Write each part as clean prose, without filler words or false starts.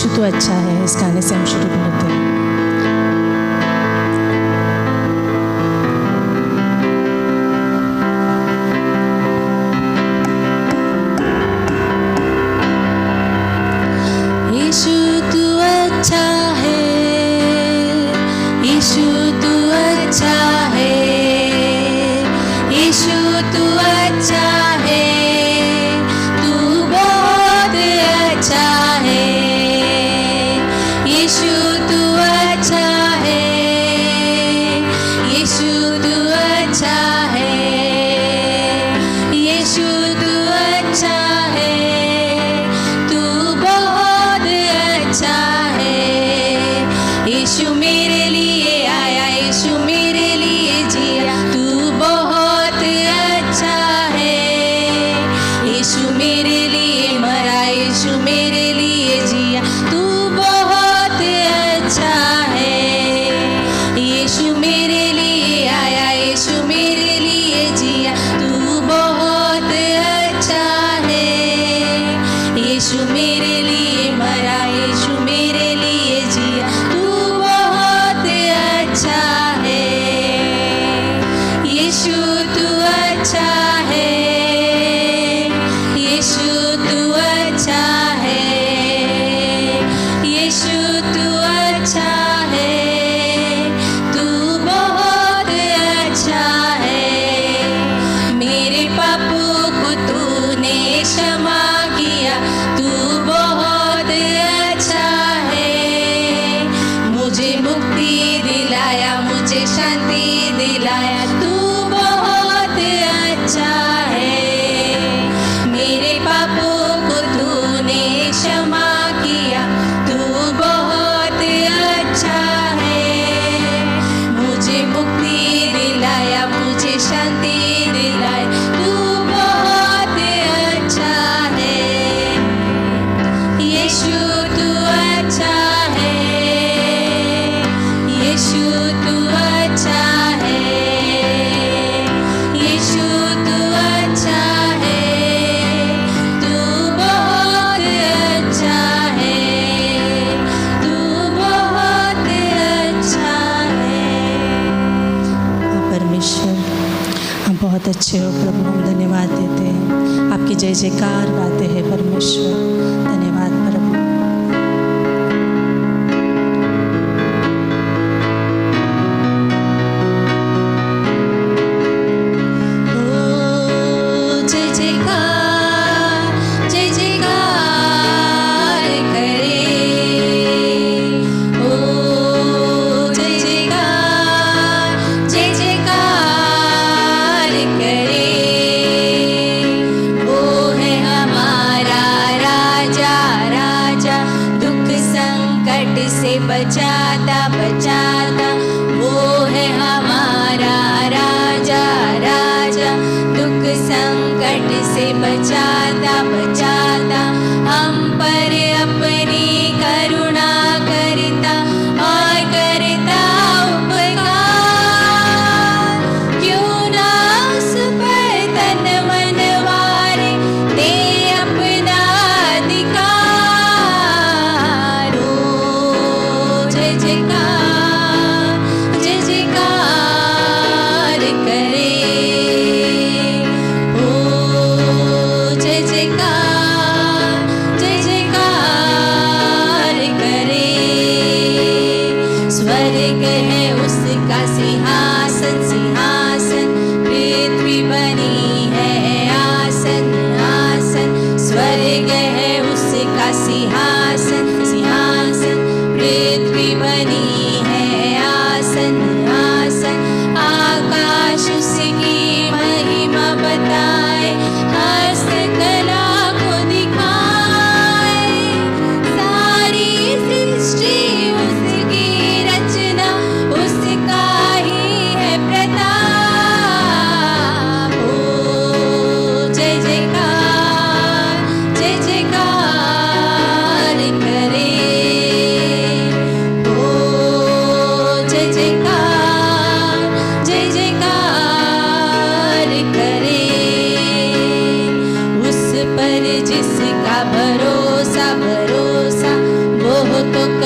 यीशु तो अच्छा है, इस गाने से हम शुरू करते हैं। यीशु तू अच्छा है, यीशु तू अच्छा है, यीशु तू अच्छा है, तू बहुत अच्छा है। यीशु तू अच्छा है, यीशु तू अच्छा है, यीशु तू अच्छा है, तू बहुत अच्छा है। यीशु मेरे लिए आया, यीशु मेरे लिए जिया, तू बहुत अच्छा है। यीशु मेरे लिए मरा, यीशु मेरे लिए जिया, तू बहुत अच्छा है। यीशु मेरे लिए आया, यीशु मेरे लिए जिया, तू बहुत अच्छा है। यीशु मेरे लिए मरा, यीशु मेरे लिए जिया, तू बहुत अच्छा है। यीशु तू अच्छा है, यीशु तू अच्छा है, यीशु तू अच्छा है, तू बहुत अच्छा है। मेरे पापों को तूने क्षमा किया, तू बहुत अच्छा है। मुझे मुक्ति दिलाया, मुझे शांति दिलाया, तू बहुत अच्छा है। मेरे पापों को तूने क्षमा किया, तू बहुत अच्छा है। मुझे मुक्ति दिलाया, मुझे शांति दिलाया, तू बहुत अच्छा है। यीशु तू अच्छा है, यीशु तू अच्छा है, यीशु तू अच्छा है, तू बहुत अच्छा है, तू बहुत अच्छा है। परमेश्वर, हम बहुत अच्छे हो प्रभु, हम धन्यवाद देते हैं, आपकी जय जयकार गाते हैं परमेश्वर। धन्यवाद प्रभु। ओ जय जयकार, जय जयकार करे, ओ जय जयकार, जय जयकार करे। वो है हमारा राजा, राजा, दुख संकट से बचाता बचाता। वो है हमारा राजा, राजा, दुख संकट से बचाता बचाता। हम पर अपनी करुणा करता और करता उपकार। क्यों ना उस पर तन मन वारे, दे अपना अधिकार। ओ जय जयकार, जय जयकार करे, ओ जय जयकार, जय जयकार करे। स्वर्ग है उसका सिंहासन, सिंहासन, पृथ्वी बनी है आसन, आसन। स्वर्ग है उसका सिंहासन, सिंहासन, पृथ्वी बनी है आसन, आसन। आकाश उसकी महिमा बताए, हस्तकला को दिखाए। सारी सृष्टि उसकी रचना, उसका ही है प्रताप। ओ जय जयकार, जय जयकार करे।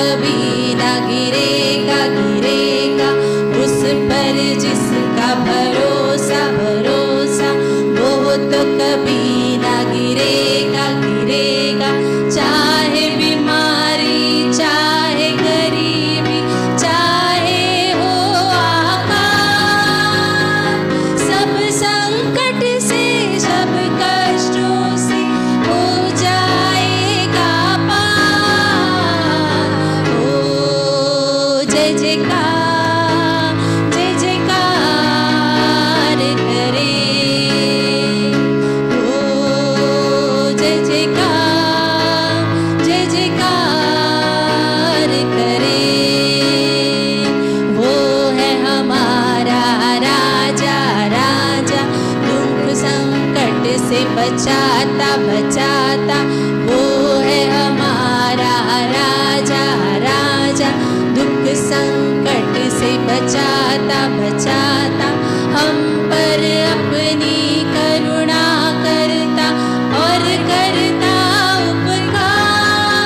कभी ना गिरेगा गिरेगा, उस पर जिसका भरोसा भरोसा, वो तो कभी ना गिरेगा गिरेगा। चाहे बीमारी चाहे गरीबी चाहे हो आकाल, सब संकट से सब कष्टों से हो जाएगा पार। ओ जय जयकार जय जयकार करे, ओ जय जयकार जय जयकार करे। वो है हमारा राजा राजा, दुख संकट से बचाता बचाता। वो है हमारा राजा राजा, दुख संकट से बचाता बचाता। हम पर अपनी करुणा करता और करता उपकार,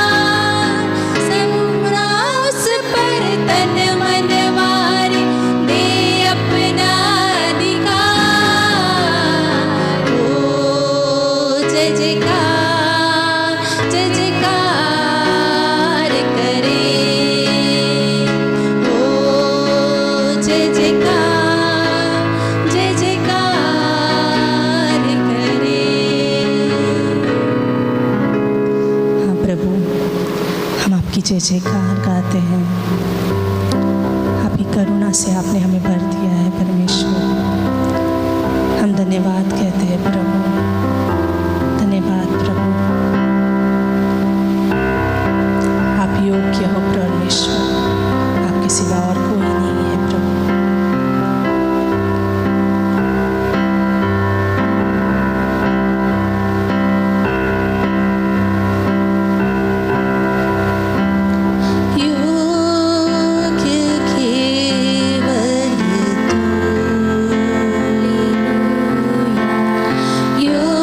सबरा उस पर तन मन मारे, दे अपना अधिकार। ओ जय जयकार जय जयकार करे, ओ जय जयकार जय जयकार करे। हाँ प्रभु, हम आपकी जय जयकार गाते हैं। आपकी करुणा से आपने हमें भर दिया है परमेश्वर। हम धन्यवाद कहते हैं प्रभु, धन्यवाद प्रभु। आप योग्य हो परमेश्वर, आपके सिवा और कोई नहीं है प्रभु। योग्य केवल तू, योग्य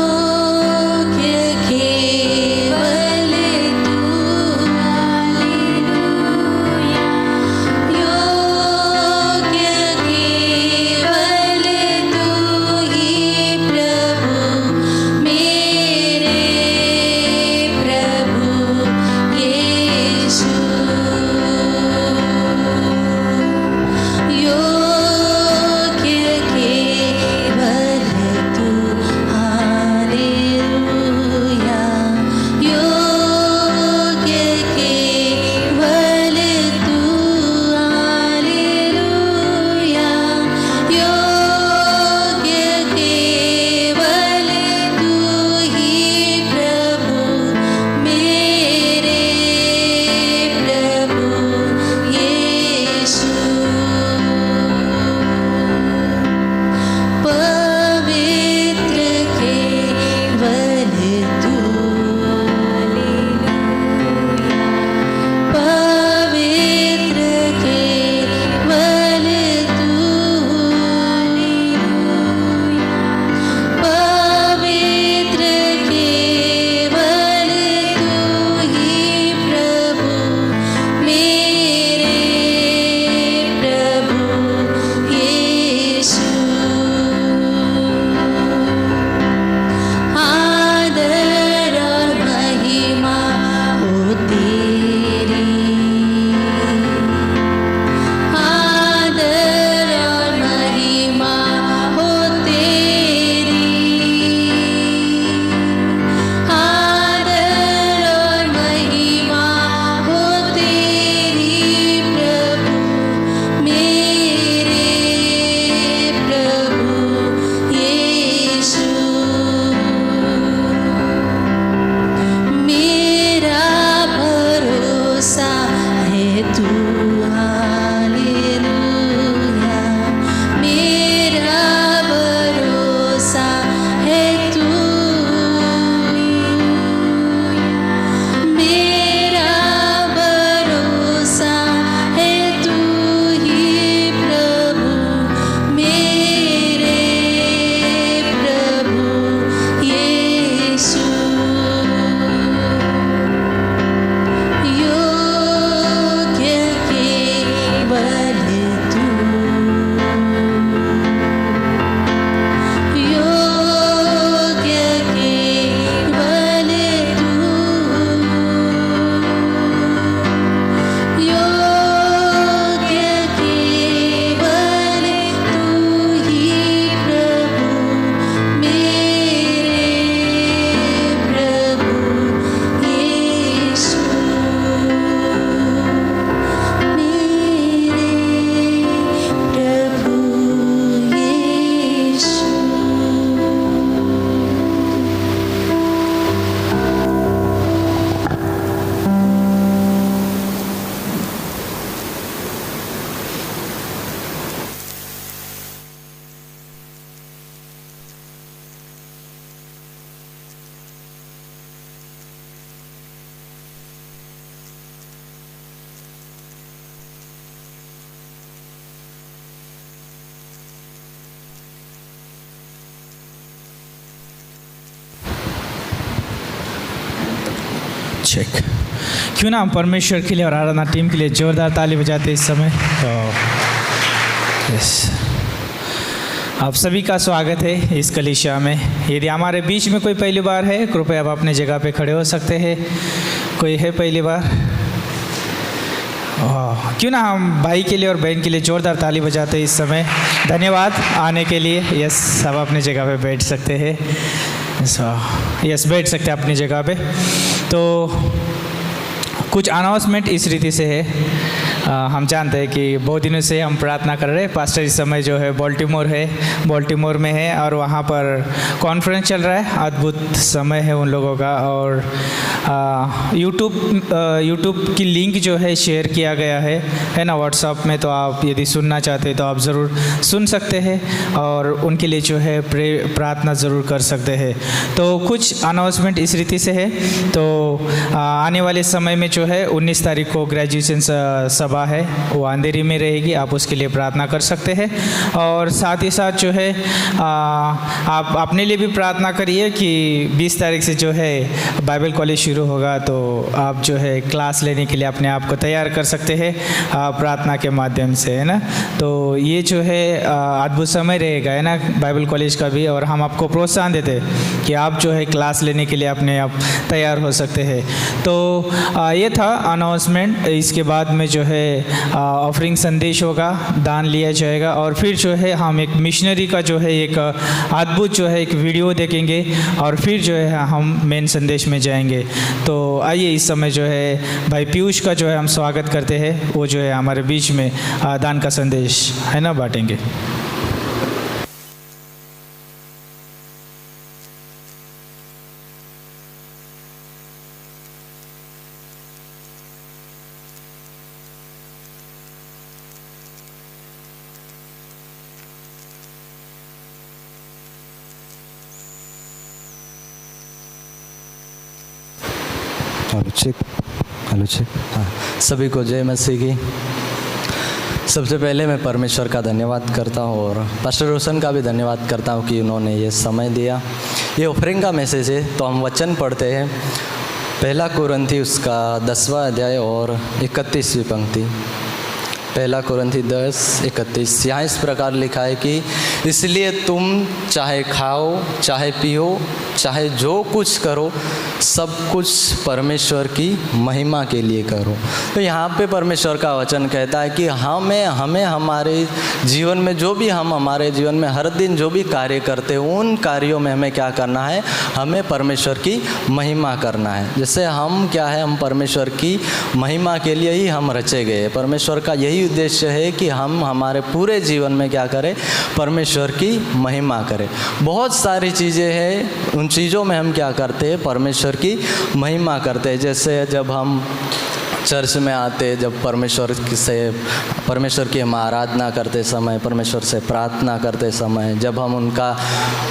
चेक। क्यों ना हम परमेश्वर के लिए और आराधना टीम के लिए जोरदार ताली बजाते इस समय। यस, आप सभी का स्वागत है इस कलीसिया में। यदि हमारे बीच में कोई पहली बार है, कृपया आप अपने जगह पे खड़े हो सकते हैं। कोई है पहली बार? क्यों ना हम भाई के लिए और बहन के लिए जोरदार ताली बजाते हैं इस समय। धन्यवाद आने के लिए। यस, सब अपनी जगह पे बैठ सकते हैं। यस, बैठ सकते हैं अपनी जगह पे। तो कुछ अनाउंसमेंट इस रीति से है। हम जानते हैं कि बहुत दिनों से हम प्रार्थना कर रहे हैं। पास्टर इस समय जो है बॉल्टीमोर में है और वहाँ पर कॉन्फ्रेंस चल रहा है। अद्भुत समय है उन लोगों का। और यूट्यूब की लिंक जो है शेयर किया गया है ना व्हाट्सएप में। तो आप यदि सुनना चाहते हैं तो आप ज़रूर सुन सकते हैं और उनके लिए जो है प्रार्थना ज़रूर कर सकते हैं। तो कुछ अनाउंसमेंट इस रीति से है। तो आने वाले समय में जो है 19 तारीख को ग्रेजुएशन सभा है, वो अंधेरी में रहेगी। आप उसके लिए प्रार्थना कर सकते हैं। और साथ ही साथ जो है आप अपने लिए भी प्रार्थना करिए कि 20 तारीख से जो है बाइबल कॉलेज शुरू होगा। तो आप जो है क्लास लेने के लिए अपने आप को तैयार कर सकते हैं प्रार्थना के माध्यम से, है ना। तो ये जो है अद्भुत समय रहेगा, है ना, बाइबल कॉलेज का भी। और हम आपको प्रोत्साहन देते हैं कि आप जो है क्लास लेने के लिए अपने आप तैयार हो सकते हैं। तो ये था अनाउंसमेंट। इसके बाद में जो है ऑफरिंग संदेश होगा, दान लिया जाएगा। और फिर जो है हम एक मिशनरी का जो है एक अद्भुत जो है एक वीडियो देखेंगे और फिर जो है हम मेन संदेश में जाएंगे। तो आइए इस समय जो है भाई पीयूष का जो है हम स्वागत करते हैं। वो जो है हमारे बीच में दान का संदेश है ना बांटेंगे। Hello check. हाँ, सभी को जय मसीह की। सबसे पहले मैं परमेश्वर का धन्यवाद करता हूँ और पास्टर रोशन का भी धन्यवाद करता हूँ कि उन्होंने ये समय दिया। ये ऑफरिंग का मैसेज है। तो हम वचन पढ़ते हैं, 1 कुरिन्थी उसका 10वां अध्याय और 31वीं पंक्ति। 1 कुरिन्थी 10:31। यहाँ इस प्रकार लिखा है कि इसलिए तुम चाहे खाओ, चाहे पियो, चाहे जो कुछ करो, सब कुछ परमेश्वर की महिमा के लिए करो। तो यहाँ पे परमेश्वर का वचन कहता है कि हमें हमारे जीवन में जो भी हम हमारे जीवन में हर दिन जो भी कार्य करते हैं, उन कार्यों में हमें क्या करना है? हमें परमेश्वर की महिमा करना है। जैसे हम क्या है, हम परमेश्वर की महिमा के लिए ही हम रचे गए। परमेश्वर का यही उद्देश्य है कि हम हमारे पूरे जीवन में क्या करें? परमेश्वर की महिमा करें। बहुत सारी चीज़ें हैं, उन चीज़ों में हम क्या करते हैं? परमेश्वर की महिमा करते हैं। जैसे जब हम चर्च में आते, जब परमेश्वर की हम आराधना करते समय, परमेश्वर से प्रार्थना करते समय, जब हम उनका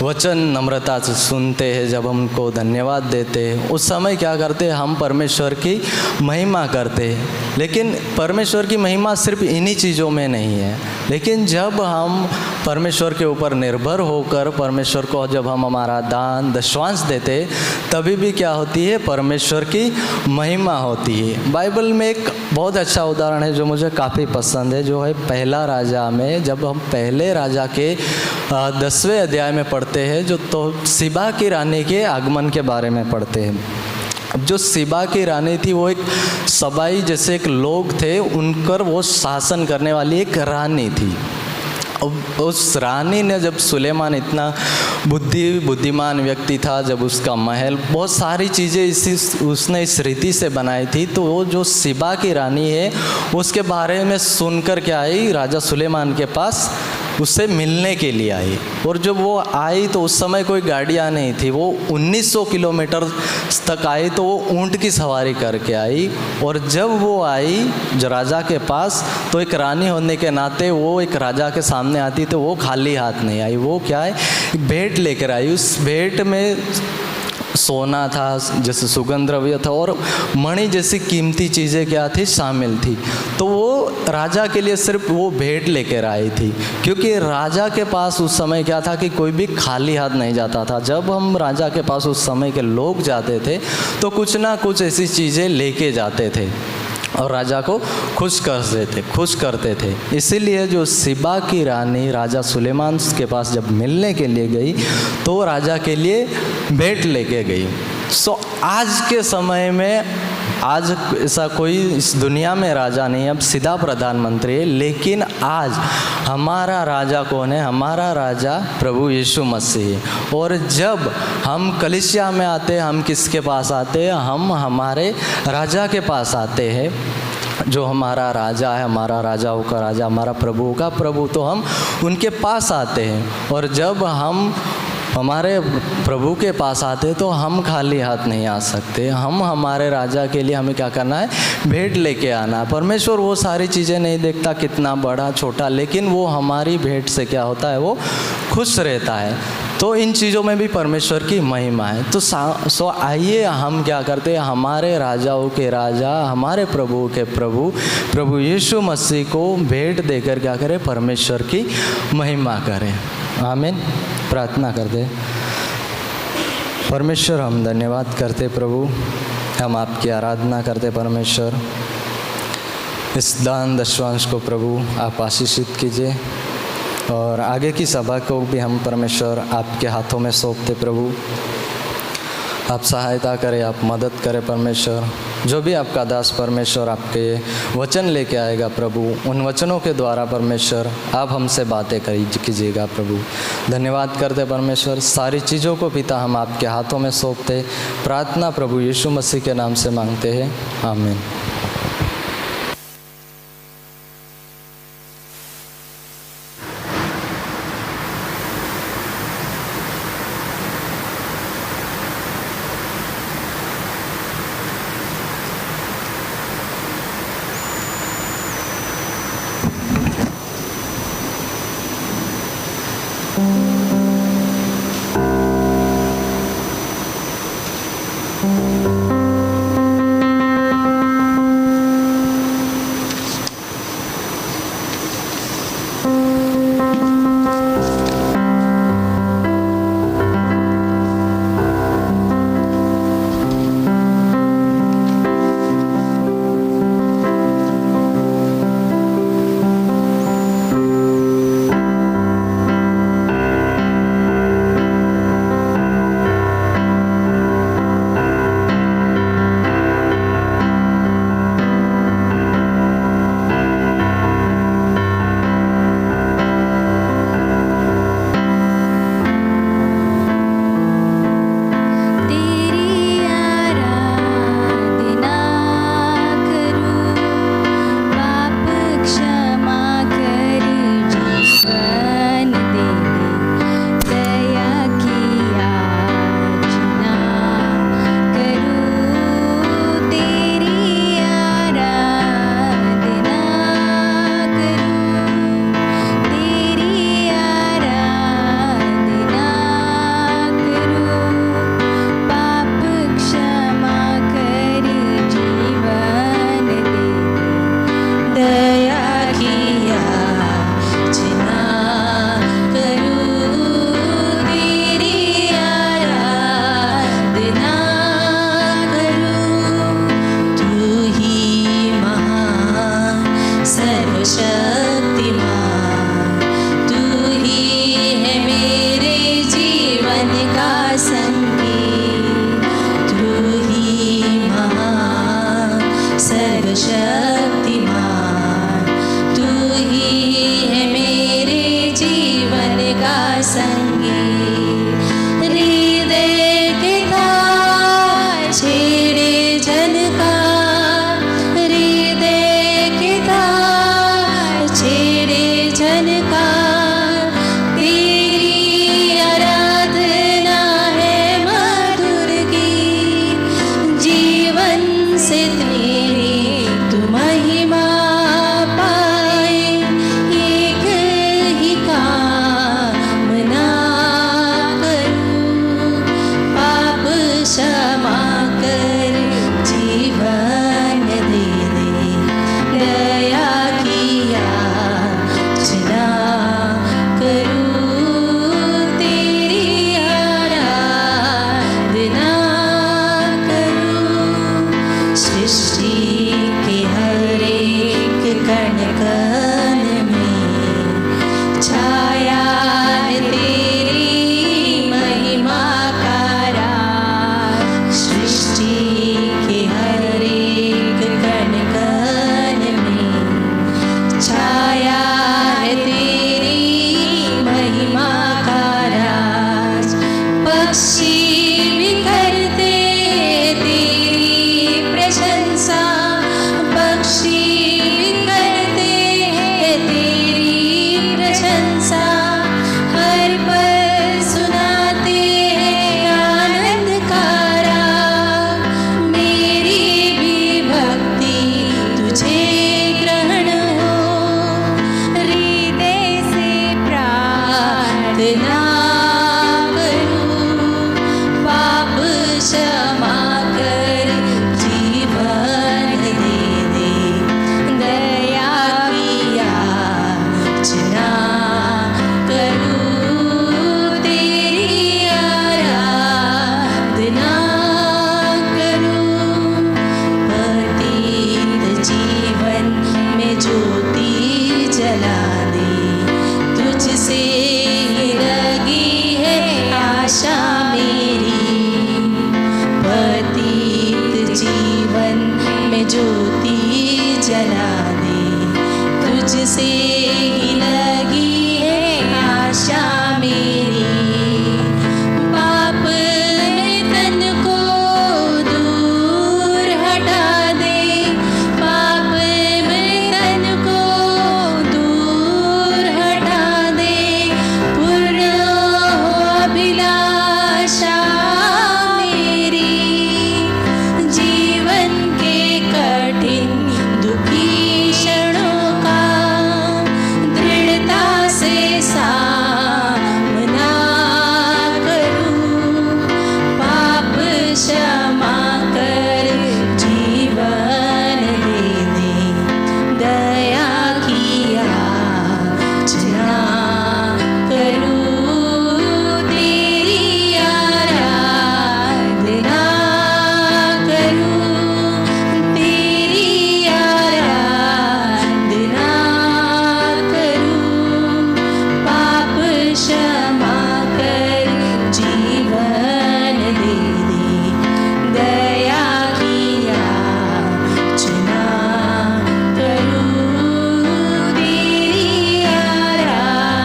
वचन नम्रता से सुनते हैं, जब हम उनको धन्यवाद देते हैं, उस समय क्या करते हैं? हम परमेश्वर की महिमा करते हैं। लेकिन परमेश्वर की महिमा सिर्फ इन्हीं चीज़ों में नहीं है। लेकिन जब हम परमेश्वर के ऊपर निर्भर होकर परमेश्वर को जब हम हमारा दान दशवांश देते, तभी भी क्या होती है? परमेश्वर की महिमा होती है। बाइबल में एक बहुत अच्छा उदाहरण है जो मुझे काफ़ी पसंद है, जो है 1 राजा में। जब हम 1 राजा के 10वें अध्याय में पढ़ते हैं, जो तो सिबा की रानी के आगमन के बारे में पढ़ते हैं। अब जो सिबा की रानी थी, वो एक सबाई जैसे एक लोग थे, उनकर वो शासन करने वाली एक रानी थी। उस रानी ने, जब सुलेमान इतना बुद्धिमान व्यक्ति था, जब उसका महल, बहुत सारी चीज़ें उसने इस रीति से बनाई थी, तो वो जो सिबा की रानी है, उसके बारे में सुनकर क्या आई? राजा सुलेमान के पास उससे मिलने के लिए आई। और जब वो आई तो उस समय कोई गाड़ियाँ नहीं थी। वो 1900 किलोमीटर तक आई, तो वो ऊंट की सवारी करके आई। और जब वो आई जो राजा के पास, तो एक रानी होने के नाते वो एक राजा के सामने आती, तो वो खाली हाथ नहीं आई। वो क्या है? भेंट लेकर आई। उस भेंट में सोना था, जैसे सुगंध द्रव्य था और मणि जैसी कीमती चीज़ें क्या थी, शामिल थी। तो वो राजा के लिए सिर्फ वो भेंट लेकर आई थी, क्योंकि राजा के पास उस समय क्या था कि कोई भी खाली हाथ नहीं जाता था। जब हम राजा के पास उस समय के लोग जाते थे तो कुछ ना कुछ ऐसी चीज़ें लेके जाते थे और राजा को खुश करते थे। इसीलिए जो सिबा की रानी राजा सुलेमान के पास जब मिलने के लिए गई तो राजा के लिए भेंट लेके गई। आज के समय में आज ऐसा कोई इस दुनिया में राजा नहीं, अब सीधा प्रधानमंत्री है। लेकिन आज हमारा राजा कौन है? हमारा राजा प्रभु यीशु मसीह है। और जब हम कलीसिया में आते हैं, हम किसके पास आते हैं? हम हमारे राजा के पास आते हैं, जो हमारा राजा है, हमारा राजाओं का राजा, हमारा प्रभु का प्रभु। तो हम उनके पास आते हैं और जब हम हमारे प्रभु के पास आते तो हम खाली हाथ नहीं आ सकते। हम हमारे राजा के लिए हमें क्या करना है? भेंट लेके आना है। परमेश्वर वो सारी चीज़ें नहीं देखता, कितना बड़ा छोटा, लेकिन वो हमारी भेंट से क्या होता है? वो खुश रहता है। तो इन चीज़ों में भी परमेश्वर की महिमा है। तो आइए हम क्या करते हैं? हमारे राजाओं के राजा, हमारे प्रभु के प्रभु यीशु मसीह को भेंट देकर क्या करें? परमेश्वर की महिमा करें। आमीन। प्रार्थना करते। परमेश्वर हम धन्यवाद करते प्रभु, हम आपकी आराधना करते परमेश्वर। इस दान दशवांश को प्रभु आप आशीषित कीजिए और आगे की सभा को भी हम परमेश्वर आपके हाथों में सौंपते प्रभु। आप सहायता करें, आप मदद करें परमेश्वर। जो भी आपका दास परमेश्वर आपके वचन लेके आएगा प्रभु, उन वचनों के द्वारा परमेश्वर आप हमसे बातें कीजिएगा प्रभु। धन्यवाद करते परमेश्वर। सारी चीज़ों को पिता हम आपके हाथों में सौंपते। प्रार्थना प्रभु यीशु मसीह के नाम से मांगते हैं, आमीन। से तेरी तू महिमा से ही लगी है आशा मेरी। पाप में तन को दूर हटा दे, पाप में तन को दूर हटा दे, पूर्ण हो अभिलाषा मेरी। जीवन के कठिन दुखी क्षणों का दृढ़ता से सामना करूं, पाप क्षमा कर जीवन दे दे, दया की याचना करूं, तेरी आराधना करूं, तेरी आराधना करूं, पाप क्षमा कर जीवन दे दे, दया की याचना करूं, तेरी आराधना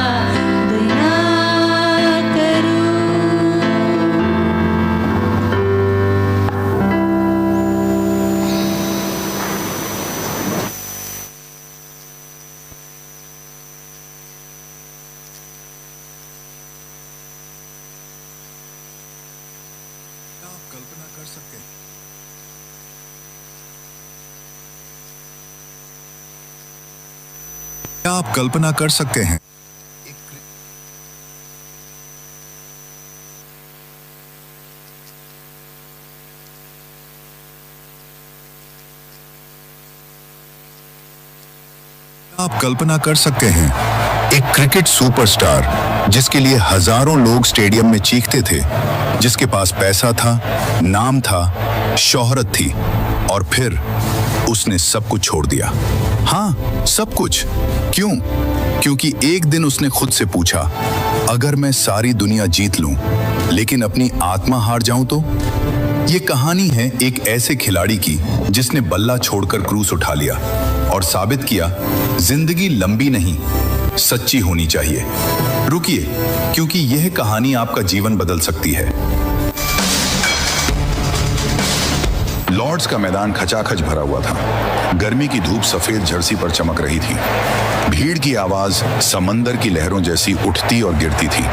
करूं। आप कल्पना कर सकते हैं क्या आप कल्पना कर सकते हैं आप कल्पना कर सकते हैं एक क्रिकेट सुपरस्टार जिसके लिए हजारों लोग स्टेडियम में चीखते थे, जिसके पास पैसा था, नाम था, शोहरत थी, और फिर उसने सब कुछ छोड़ दिया। हाँ, सब कुछ। क्यों? क्योंकि एक दिन उसने खुद से पूछा, अगर मैं सारी दुनिया जीत लूं लेकिन अपनी आत्मा हार जाऊं तो? ये कहानी है एक ऐसे खिलाड़ी की जिसने बल्ला छोड़कर क्रूस उठा लिया और साबित किया जिंदगी लंबी नहीं, सच्ची होनी चाहिए। रुकिए, क्योंकि यह कहानी आपका जीवन बदल सकती है। लॉर्ड्स का मैदान खचाखच भरा हुआ था। गर्मी की धूप सफेद जर्सी पर चमक रही थी। भीड़ की आवाज समंदर की लहरों जैसी उठती और गिरती थी।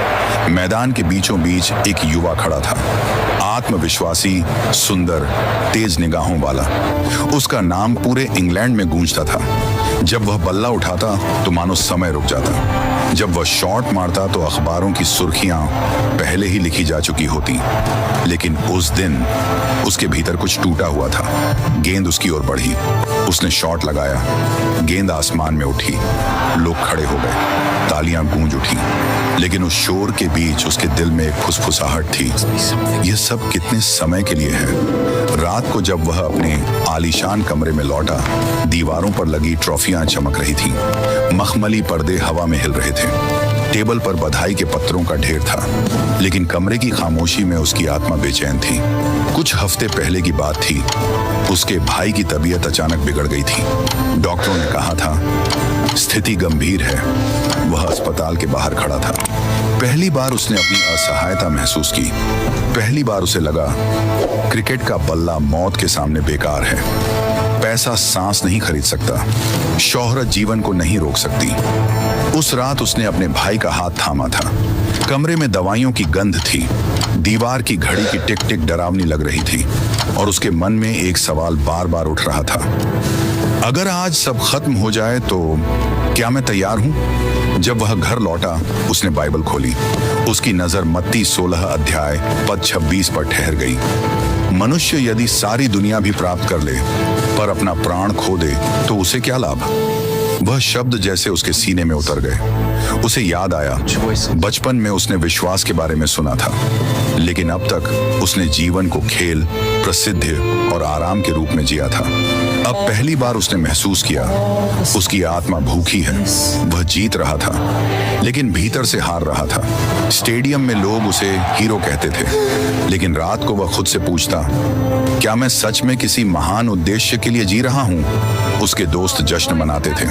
मैदान के बीचों बीच एक युवा खड़ा था, आत्मविश्वासी, सुंदर, तेज निगाहों वाला। उसका नाम पूरे इंग्लैंड में गूंजता था। जब वह बल्ला उठाता तो मानो समय रुक जाता। जब वह शॉट मारता तो अखबारों की सुर्खियां पहले ही लिखी जा चुकी होती। लेकिन उस दिन उसके भीतर कुछ टूटा हुआ था। गेंद उसकी ओर बढ़ी, उसने शॉट लगाया, गेंद आसमान में उठी, लोग खड़े हो गए, तालियां गूंज उठी। लेकिन उस शोर के बीच उसके दिल में एक फुसफुसाहट थी। यह सब कितने समय के लिए है? रात को जब वह अपने आलीशान कमरे में लौटा, दीवारों पर लगी ट्रॉफियां चमक रही थीं, मखमली पर्दे हवा में हिल रहे थे, टेबल पर बधाई के पत्रों का ढेर था। लेकिन कमरे की खामोशी में उसकी आत्मा बेचैन थी। कुछ हफ्ते पहले की बात थी। उसके भाई की तबीयत अचानक बिगड़ गई थी। डॉक्टरों ने कहा था स्थिति गंभीर है। वह अस्पताल के बाहर खड़ा था। पहली बार उसने अपनी असहायता महसूस की। पहली बार उसे लगा क्रिकेट का बल्ला मौत के सामने बेकार है। पैसा सांस नहीं खरीद सकता, शोहरत जीवन को नहीं रोक सकती। उस रात उसने अपने भाई का हाथ थामा था। कमरे में दवाइयों की गंध थी, दीवार की घड़ी की टिक टिक डरावनी लग रही थी, और उसके मन में एक सवाल बार बार उठ रहा था, अगर आज सब खत्म हो जाए तो क्या मैं तैयार हूं? जब वह घर लौटा, उसने बाइबल खोली। उसकी नजर मत्ती 16 अध्याय पद 26 पर ठहर गई। मनुष्य यदि सारी दुनिया भी प्राप्त कर ले पर अपना प्राण खो दे तो उसे क्या लाभ? वह शब्द जैसे उसके सीने में उतर गए। उसे याद आया बचपन में उसने विश्वास के बारे में सुना था, लेकिन अब तक उसने जीवन को खेल, प्रसिद्धि और आराम के रूप में जिया था। अब पहली बार उसने महसूस किया उसकी आत्मा भूखी है। वह जीत रहा था लेकिन भीतर से हार रहा था। स्टेडियम में लोग उसे हीरो कहते थे, लेकिन रात को वह खुद से पूछता, क्या मैं सच में किसी महान उद्देश्य के लिए जी रहा हूं? उसके दोस्त जश्न मनाते थे,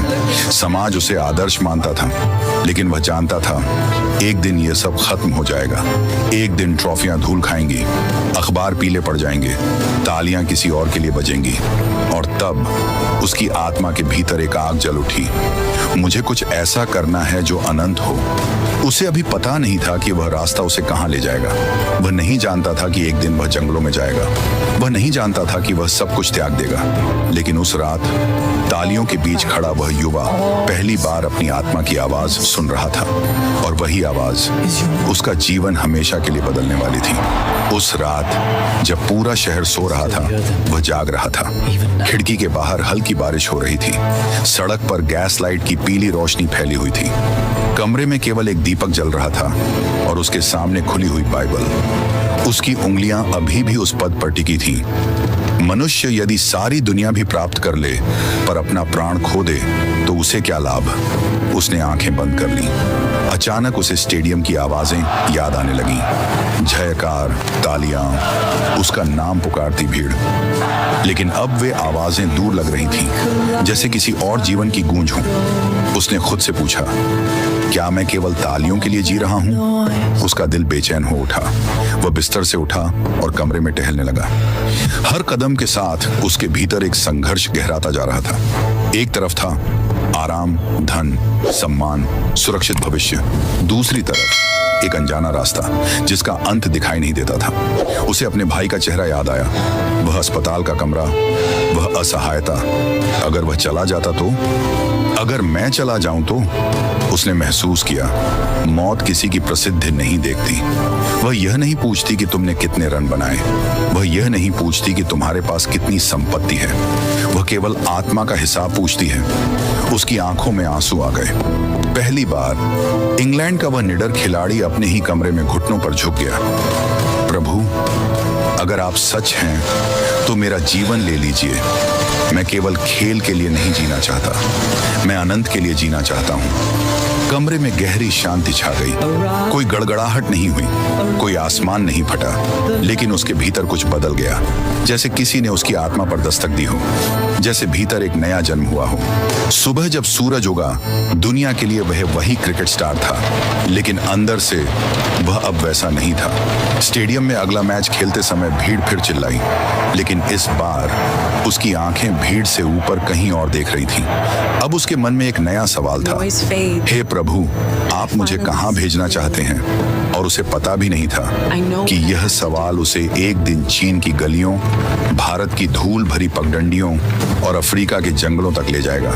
समाज उसे आदर्श मानता था, लेकिन वह जानता था एक दिन यह सब खत्म हो जाएगा। एक दिन ट्रॉफियां धूल खाएंगी, अखबार पीले पड़ जाएंगे, तालियां किसी और के लिए बजेंगी, और तब उसकी आत्मा के भीतर एक आग जल उठी। मुझे कुछ ऐसा करना है जो अनंत हो। उसे अभी पता नहीं था कि वह रास्ता उसे कहां ले जाएगा। वह नहीं जानता था कि एक दिन वह जंगलों में जाएगा। वह नहीं जानता था कि वह सब कुछ त्याग देगा। लेकिन उस रात तालियों के बीच खड़ा वह युवा पहली बार अपनी आत्मा की आवाज सुन रहा था, और वही आवाज उसका जीवन हमेशा के लिए बदलने वाली थी। उस रात जब पूरा शहर सो रहा था, वह जाग रहा था। खिड़की के बाहर हल्की बारिश हो रही थी। सड़क पर गैस लाइट की पीली रोशनी फैली हुई थी। कमरे में केवल एक दीपक जल रहा था और उसके सामने खुली हुई बाइबल। उसकी उंगलियां अभी भी उस पद पर टिकी थीं। मनुष्य यदि सारी दुनिया भी प्राप्त कर ले पर अपना प्राण खो दे तो उसे क्या लाभ। उसने आंखें बंद कर लीं। अचानक उसे स्टेडियम की आवाजें याद आने लगीं। जयकार, तालियां, उसका नाम पुकारती भीड़। लेकिन अब वे आवाजें दूर लग रही थीं, जैसे किसी और जीवन की गूंज हो। उसने खुद से पूछा, क्या मैं केवल तालियों के लिए जी रहा हूं? उसका दिल बेचैन हो उठा। वह बिस्तर से उठा और कमरे में टहलने लगा। हर कदम के साथ उसके भीतर एक संघर्ष गहराता जा रहा था। एक तरफ था आराम, धन, सम्मान, सुरक्षित भविष्य। दूसरी तरफ एक अनजाना रास्ता जिसका अंत दिखाई नहीं देता था। उसे अपने भाई का चेहरा याद आया, वह अस्पताल का कमरा, वह असहायता। अगर वह चला जाता तो, अगर मैं चला जाऊं तो। उसने महसूस किया मौत किसी की प्रसिद्धि नहीं देखती। वह यह नहीं पूछती कि तुमने कितने रन बनाए, वह यह नहीं पूछती कि तुम्हारे पास कितनी संपत्ति है। वह केवल आत्मा का हिसाब पूछती है। उसकी आंखों में आंसू आ गए। पहली बार इंग्लैंड का वह निडर खिलाड़ी अपने ही कमरे में घुटनों पर झुक गया। प्रभु, अगर आप सच हैं तो मेरा जीवन ले लीजिए। मैं केवल खेल के लिए नहीं जीना चाहता, मैं अनंत के लिए जीना चाहता हूँ। कमरे में गहरी शांति छा गई। कोई गड़गड़ाहट नहीं हुई, कोई आसमान नहीं फटा, लेकिन उसके भीतर कुछ बदल गया, जैसे किसी ने उसकी आत्मा पर दस्तक दी हो, जैसे भीतर एक नया जन्म हुआ हो। सुबह जब सूरज उगा, दुनिया के लिए वह वही क्रिकेट स्टार था, लेकिन अंदर से वह अब वैसा नहीं था। स्टेडियम में अगला मैच खेलते समय भीड़ फिर चिल्लाई, लेकिन इस बार उसकी आंखें भीड़ से ऊपर कहीं और देख रही थीं। अब उसके मन में एक नया सवाल था, हे प्रभु, आप मुझे कहां भेजना चाहते हैं? और उसे पता भी नहीं था कि यह सवाल उसे एक दिन चीन की गलियों, भारत की धूल भरी पगडंडियों और अफ्रीका के जंगलों तक ले जाएगा।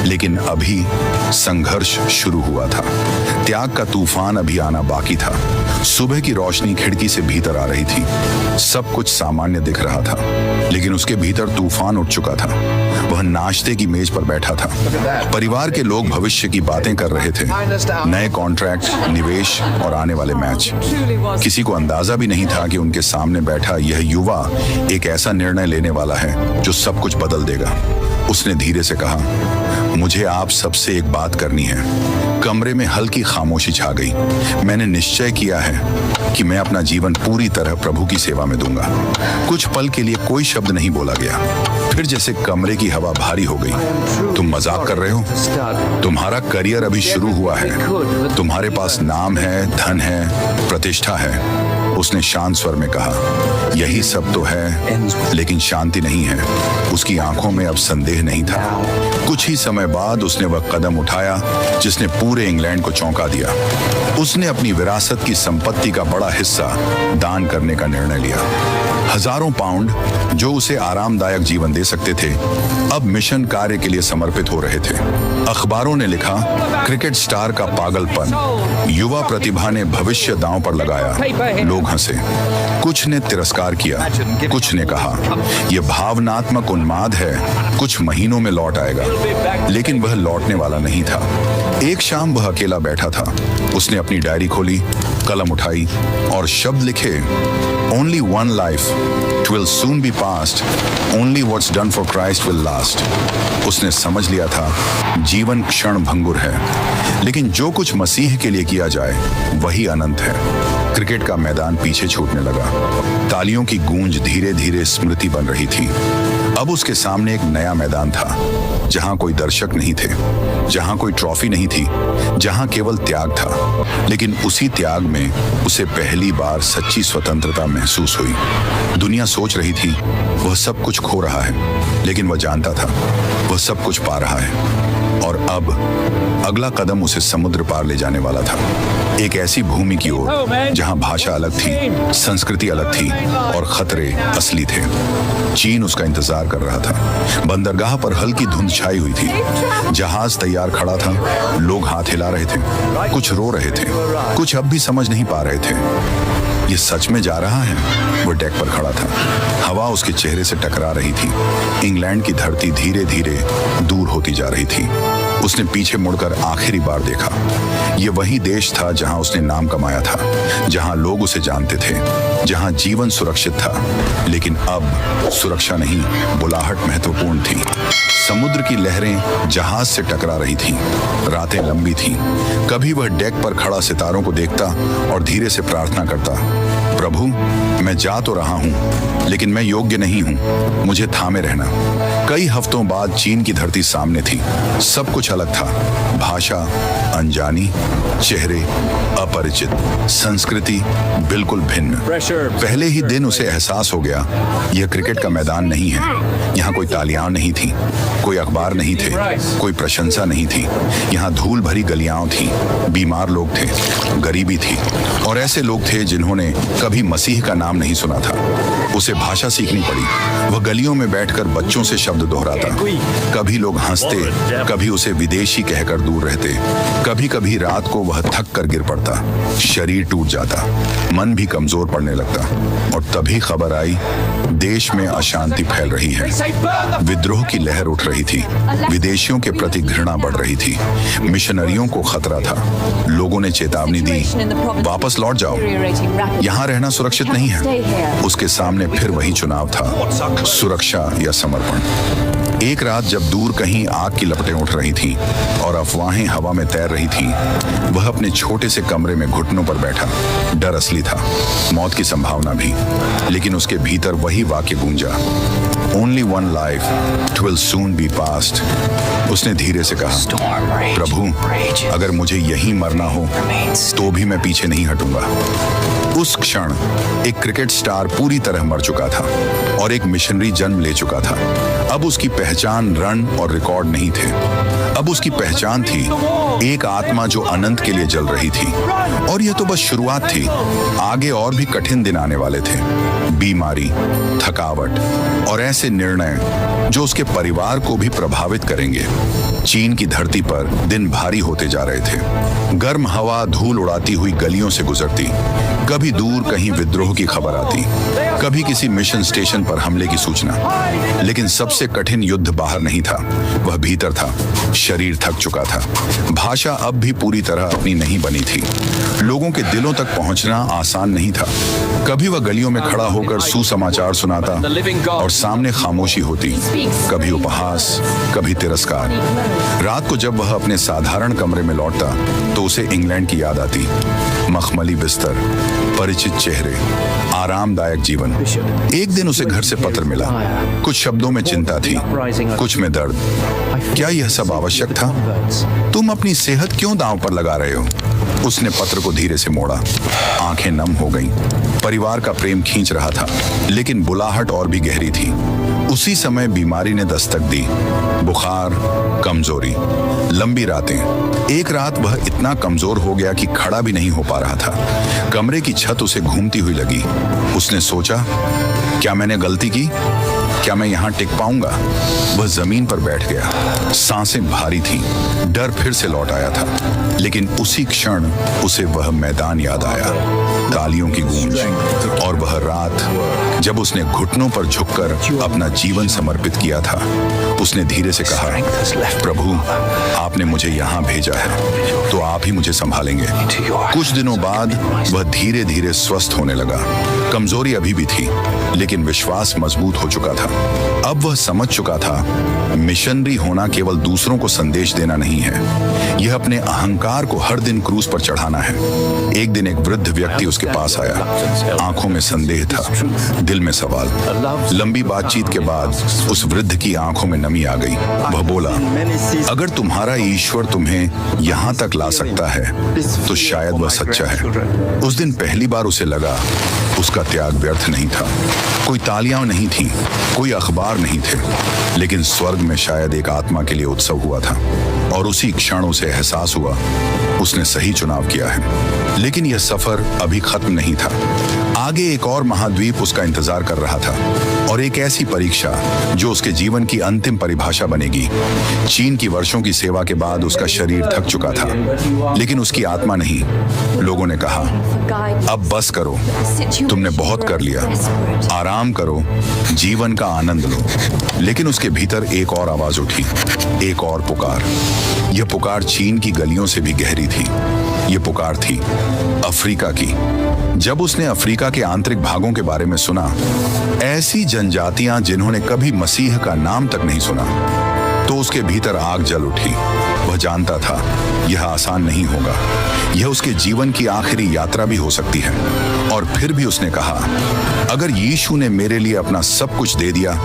लेकिन अभी संघर्ष शुरू हुआ था। त्याग का तूफान अभी आना बाकी था। सुबह की रोशनी खिड़की से भीतर आ रही थी। सब कुछ सामान्य दिख रहा था, लेकिन उसके भीतर तूफान उठ चुका था। वह नाश्ते की मेज पर बैठा था। परिवार के लोग भविष्य की बातें कर रहे थे, नए कॉन्ट्रैक्ट, निवेश और आने वाले मैच। किसी को अंदाजा भी नहीं था कि उनके सामने बैठा यह युवा एक ऐसा निर्णय लेने वाला है जो सब कुछ बदल देगा। उसने धीरे से कहा, मुझे आप सबसे एक बात करनी है। कमरे में हल्की खामोशी छा गई। मैंने निश्चय किया है कि मैं अपना जीवन पूरी तरह प्रभु की सेवा में दूंगा। कुछ पल के लिए कोई शब्द नहीं बोला गया। फिर जैसे कमरे की हवा भारी हो गई। तुम मजाक कर रहे हो? तुम्हारा करियर अभी शुरू हुआ है। तुम्हारे पास नाम है, धन है, प्रतिष्ठा है। उसने शांत स्वर में कहा, यही सब तो है, लेकिन शांति नहीं है। उसकी आंखों में अब संदेह नहीं था। कुछ ही समय बाद उसने वह कदम उठाया जिसने पूरे इंग्लैंड को चौंका दिया। उसने अपनी विरासत की संपत्ति का बड़ा हिस्सा दान करने का निर्णय लिया। हजारों पाउंड जो उसे आरामदायक जीवन दे सकते थे, अब मिशन कार्य के लिए समर्पित हो रहे थे। अखबारों ने लिखा, क्रिकेट स्टार का पागलपन, युवा प्रतिभा ने भविष्य दांव पर लगाया। लोग हंसे, कुछ ने तिरस्कार किया, कुछ ने कहा यह भावनात्मक उन्माद है, कुछ महीनों में लौट आएगा। लेकिन वह लौटने वाला नहीं था। एक शाम वह अकेला बैठा था। उसने अपनी डायरी खोली, कलम उठाई और शब्द लिखे, only one life, it will soon be past, only what's done for Christ will last. उसने समझ लिया था जीवन क्षण भंगुर है, लेकिन जो कुछ मसीह के लिए किया जाए वही अनंत है। क्रिकेट का मैदान पीछे छूटने लगा। तालियों की गूंज धीरे धीरे स्मृति बन रही थी। अब उसके सामने एक नया मैदान था, जहां कोई दर्शक नहीं थे, जहां कोई ट्रॉफी नहीं थी, जहां केवल त्याग था। लेकिन उसी त्याग में उसे पहली बार सच्ची स्वतंत्रता महसूस हुई। दुनिया सोच रही थी वह सब कुछ खो रहा है, लेकिन वह जानता था वह सब कुछ पा रहा है। और अब अगला कदम उसे समुद्र पार ले जाने वाला था, एक ऐसी भूमि की ओर जहां भाषा अलग थी, संस्कृति अलग थी और खतरे असली थे। चीन उसका इंतजार कर रहा था। बंदरगाह पर हल्की धुंध छाई हुई थी। जहाज तैयार खड़ा था, लोग हाथ हिला रहे थे, कुछ रो रहे थे, कुछ अब भी समझ नहीं पा रहे थे ये सच में जा रहा है। वो डेक पर खड़ा था, हवा उसके चेहरे से टकरा रही थी। इंग्लैंड की धरती धीरे धीरे दूर होती जा रही थी। उसने पीछे मुड़कर आखिरी बार देखा। ये वही देश था जहां उसने नाम कमाया था, जहां लोग उसे जानते थे, जहां जीवन सुरक्षित था। लेकिन अब सुरक्षा नहीं, बुलाहट महत्वपूर्ण थी। समुद्र की लहरें जहाज से टकरा रही थीं, रातें लंबी थीं। कभी वह डेक पर खड़ा सितारों को देखता और धीरे से प्रार्थना करता, प्रभु मैं जा तो रहा हूं, लेकिन मैं योग्य नहीं हूं, मुझे थामे रहना। कई हफ्तों बाद चीन की धरती सामने थी। सब कुछ अलग था, भाषा अनजानी, चेहरे अपरिचित, संस्कृति बिल्कुल भिन्न। पहले ही दिन उसे एहसास हो गया यह क्रिकेट का मैदान नहीं है। यहाँ कोई तालियां नहीं थी, कोई अखबार नहीं थे, कोई प्रशंसा नहीं थी। यहाँ धूल भरी गलियां थी, बीमार लोग थे, गरीबी थी और ऐसे लोग थे जिन्होंने कभी मसीह का नाम नहीं सुना था। उसे भाषा सीखनी पड़ी। वह गलियों में बैठकर बच्चों से शब्द दोहराता। कभी लोग हंसते, कभी उसे विदेशी कहकर दूर रहते। कभी कभी रात को वह थक कर गिर पड़ता, शरीर टूट जाता, मन भी कमजोर पड़ने लगता। और तभी खबर आई, देश में अशांति फैल रही है, विद्रोह की लहर उठ रही थी, विदेशियों के प्रति घृणा बढ़ रही थी, मिशनरियों को खतरा था। लोगों ने चेतावनी दी, वापस लौट जाओ, यहाँ रहना सुरक्षित नहीं है। उसके सामने फिर वही चुनाव था, सुरक्षा या समर्पण। एक रात जब दूर कहीं आग की लपटें उठ रही थीं और अफवाहें हवा में तैर रही थीं, वह अपने छोटे से कमरे में घुटनों पर बैठा। डर असली था, मौत की संभावना भी, लेकिन उसके भीतर वही वाक्य गूंजा, Only one life, 'twill soon be past। उसने धीरे से कहा, प्रभु अगर मुझे यहीं मरना हो तो भी मैं पीछे नहीं हटूंगा। उस क्षण एक क्रिकेट स्टार पूरी तरह मर चुका था और एक मिशनरी जन्म ले चुका था। अब उसकी पहचान रन और रिकॉर्ड नहीं थे। अब उसकी पहचान थी एक आत्मा जो अनंत के लिए जल रही थी। और यह तो बस शुरुआत थी, आगे और भी कठिन दिन आने वाले थे। बीमारी, थकावट और ऐसे निर्णय जो उसके परिवार को भी प्रभावित करेंगे। चीन की धरती पर दिन भारी होते जा रहे थे। गर्म हवा धूल उड़ाती हुई गलियों से गुजरती। कभी दूर कहीं विद्रोह की खबर आती, कभी किसी मिशन स्टेशन पर हमले की सूचना। लेकिन सबसे कठिन युद्ध बाहर नहीं था, वह भीतर था। शरीर थक चुका था, भाषा अब भी पूरी तरह अपनी नहीं बनी थी, लोगों के दिलों तक पहुंचना आसान नहीं था। कभी वह गलियों में खड़ा होकर सुसमाचार सुनाता और सामने खामोशी होती, कभी उपहास, कभी तिरस्कार। रात को जब वह अपने साधारण कमरे में लौटता तो उसे इंग्लैंड की याद आती। मखमली बिस्तर, परिचित चेहरे, आरामदायक जीवन। एक दिन उसे घर से पत्र मिला। कुछ शब्दों में चिंता थी, कुछ में दर्द। क्या यह सब आवश्यक था? तुम अपनी सेहत क्यों दांव पर लगा रहे हो? उसने पत्र को धीरे से मोड़ा। आंखें नम हो गईं। परिवार का प्रेम खींच रहा था, लेकिन बुलाहट और भी गहरी थी। उसी समय बीमारी ने दस्तक दी। बुखार, कमजोरी, लंबी रातें। एक रात वह इतना कमजोर हो गया कि खड़ा भी नहीं हो पा रहा था। कमरे की छत उसे घूमती हुई लगी। उसने सोचा, क्या मैंने गलती की? क्या मैं यहाँ टिक पाऊंगा? वह जमीन पर बैठ गया। सांसें भारी थीं, डर फिर से लौट आया था। लेकिन उसी क्षण उसे वह मैदान याद आया, तालियों की गूंज और वह रात जब उसने घुटनों पर झुककर अपना जीवन समर्पित किया था। उसने धीरे से कहा, प्रभु आपने मुझे यहाँ भेजा है तो आप ही मुझे संभालेंगे। कुछ दिनों बाद वह धीरे धीरे स्वस्थ होने लगा। कमजोरी अभी भी थी, लेकिन विश्वास मजबूत हो चुका था। अब वह समझ चुका था, मिशनरी होना केवल दूसरों को संदेश देना नहीं है, यह अपने अहंकार को हर दिन क्रूज पर चढ़ाना है। एक दिन एक वृद्ध व्यक्ति उसके पास आया। आंखों में संदेह था, दिल में सवाल। लंबी बातचीत के बाद उस वृद्ध की आंखों में नमी आ गई। वह बोला, अगर तुम्हारा ईश्वर तुम्हें यहाँ तक ला सकता है तो शायद वह सच्चा है। उस दिन पहली बार उसे लगा उसका त्याग व्यर्थ नहीं था। कोई तालियां नहीं थी, कोई अखबार नहीं थे, लेकिन स्वर्ग में शायद एक आत्मा के लिए उत्सव हुआ था। और उसी क्षण उसे एहसास हुआ उसने सही चुनाव किया है। लेकिन यह सफर अभी खत्म नहीं था। आगे एक और महाद्वीप उसका इंतजार कर रहा था, और एक ऐसी परीक्षा जो उसके जीवन की अंतिम परिभाषा बनेगी। चीन की वर्षों की सेवा के बाद उसका शरीर थक चुका था, लेकिन उसकी आत्मा नहीं। लोगों ने कहा, अब बस करो, तुमने बहुत कर लिया, आराम करो, जीवन का आनंद लो। लेकिन उसके भीतर एक और आवाज उठी, एक और पुकार। यह पुकार चीन की गलियों से भी गहरी थी। यह पुकार थी अफ्रीका की। जब उसने अफ्रीका के आंतरिक भागों के बारे में सुना, ऐसी जनजातियां जिन्होंने कभी मसीह का नाम तक नहीं सुना, तो उसके भीतर आग जल उठी। वह जानता था यह आसान नहीं होगा, यह उसके जीवन की आखिरी यात्रा भी हो सकती है। और फिर भी उसने कहा, अगर यीशु ने मेरे लिए अपना सब कुछ दे दिया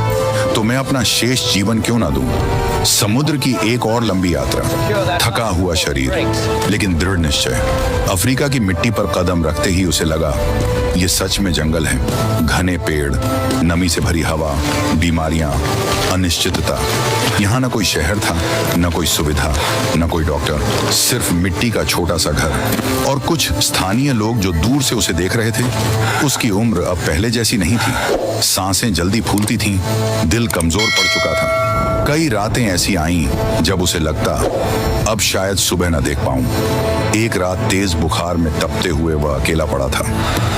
तो मैं अपना शेष जीवन क्यों ना दूं। समुद्र की एक और लंबी यात्रा, थका हुआ शरीर, लेकिन दृढ़ निश्चय। अफ्रीका की मिट्टी पर कदम रखते ही उसे लगा ये सच में जंगल है। घने पेड़, नमी से भरी हवा, बीमारियां, अनिश्चितता। यहाँ न कोई शहर था, न कोई सुविधा, न कोई डॉक्टर, सिर्फ मिट्टी का छोटा सा घर और कुछ स्थानीय लोग जो दूर से उसे देख रहे थे। उसकी उम्र अब पहले जैसी नहीं थी, सांसें जल्दी फूलती थीं, दिल कमजोर पड़ चुका था। कई रातें ऐसी आईं जब उसे लगता अब शायद सुबह न देख पाऊं। एक रात तेज बुखार में तपते हुए वह अकेला पड़ा था।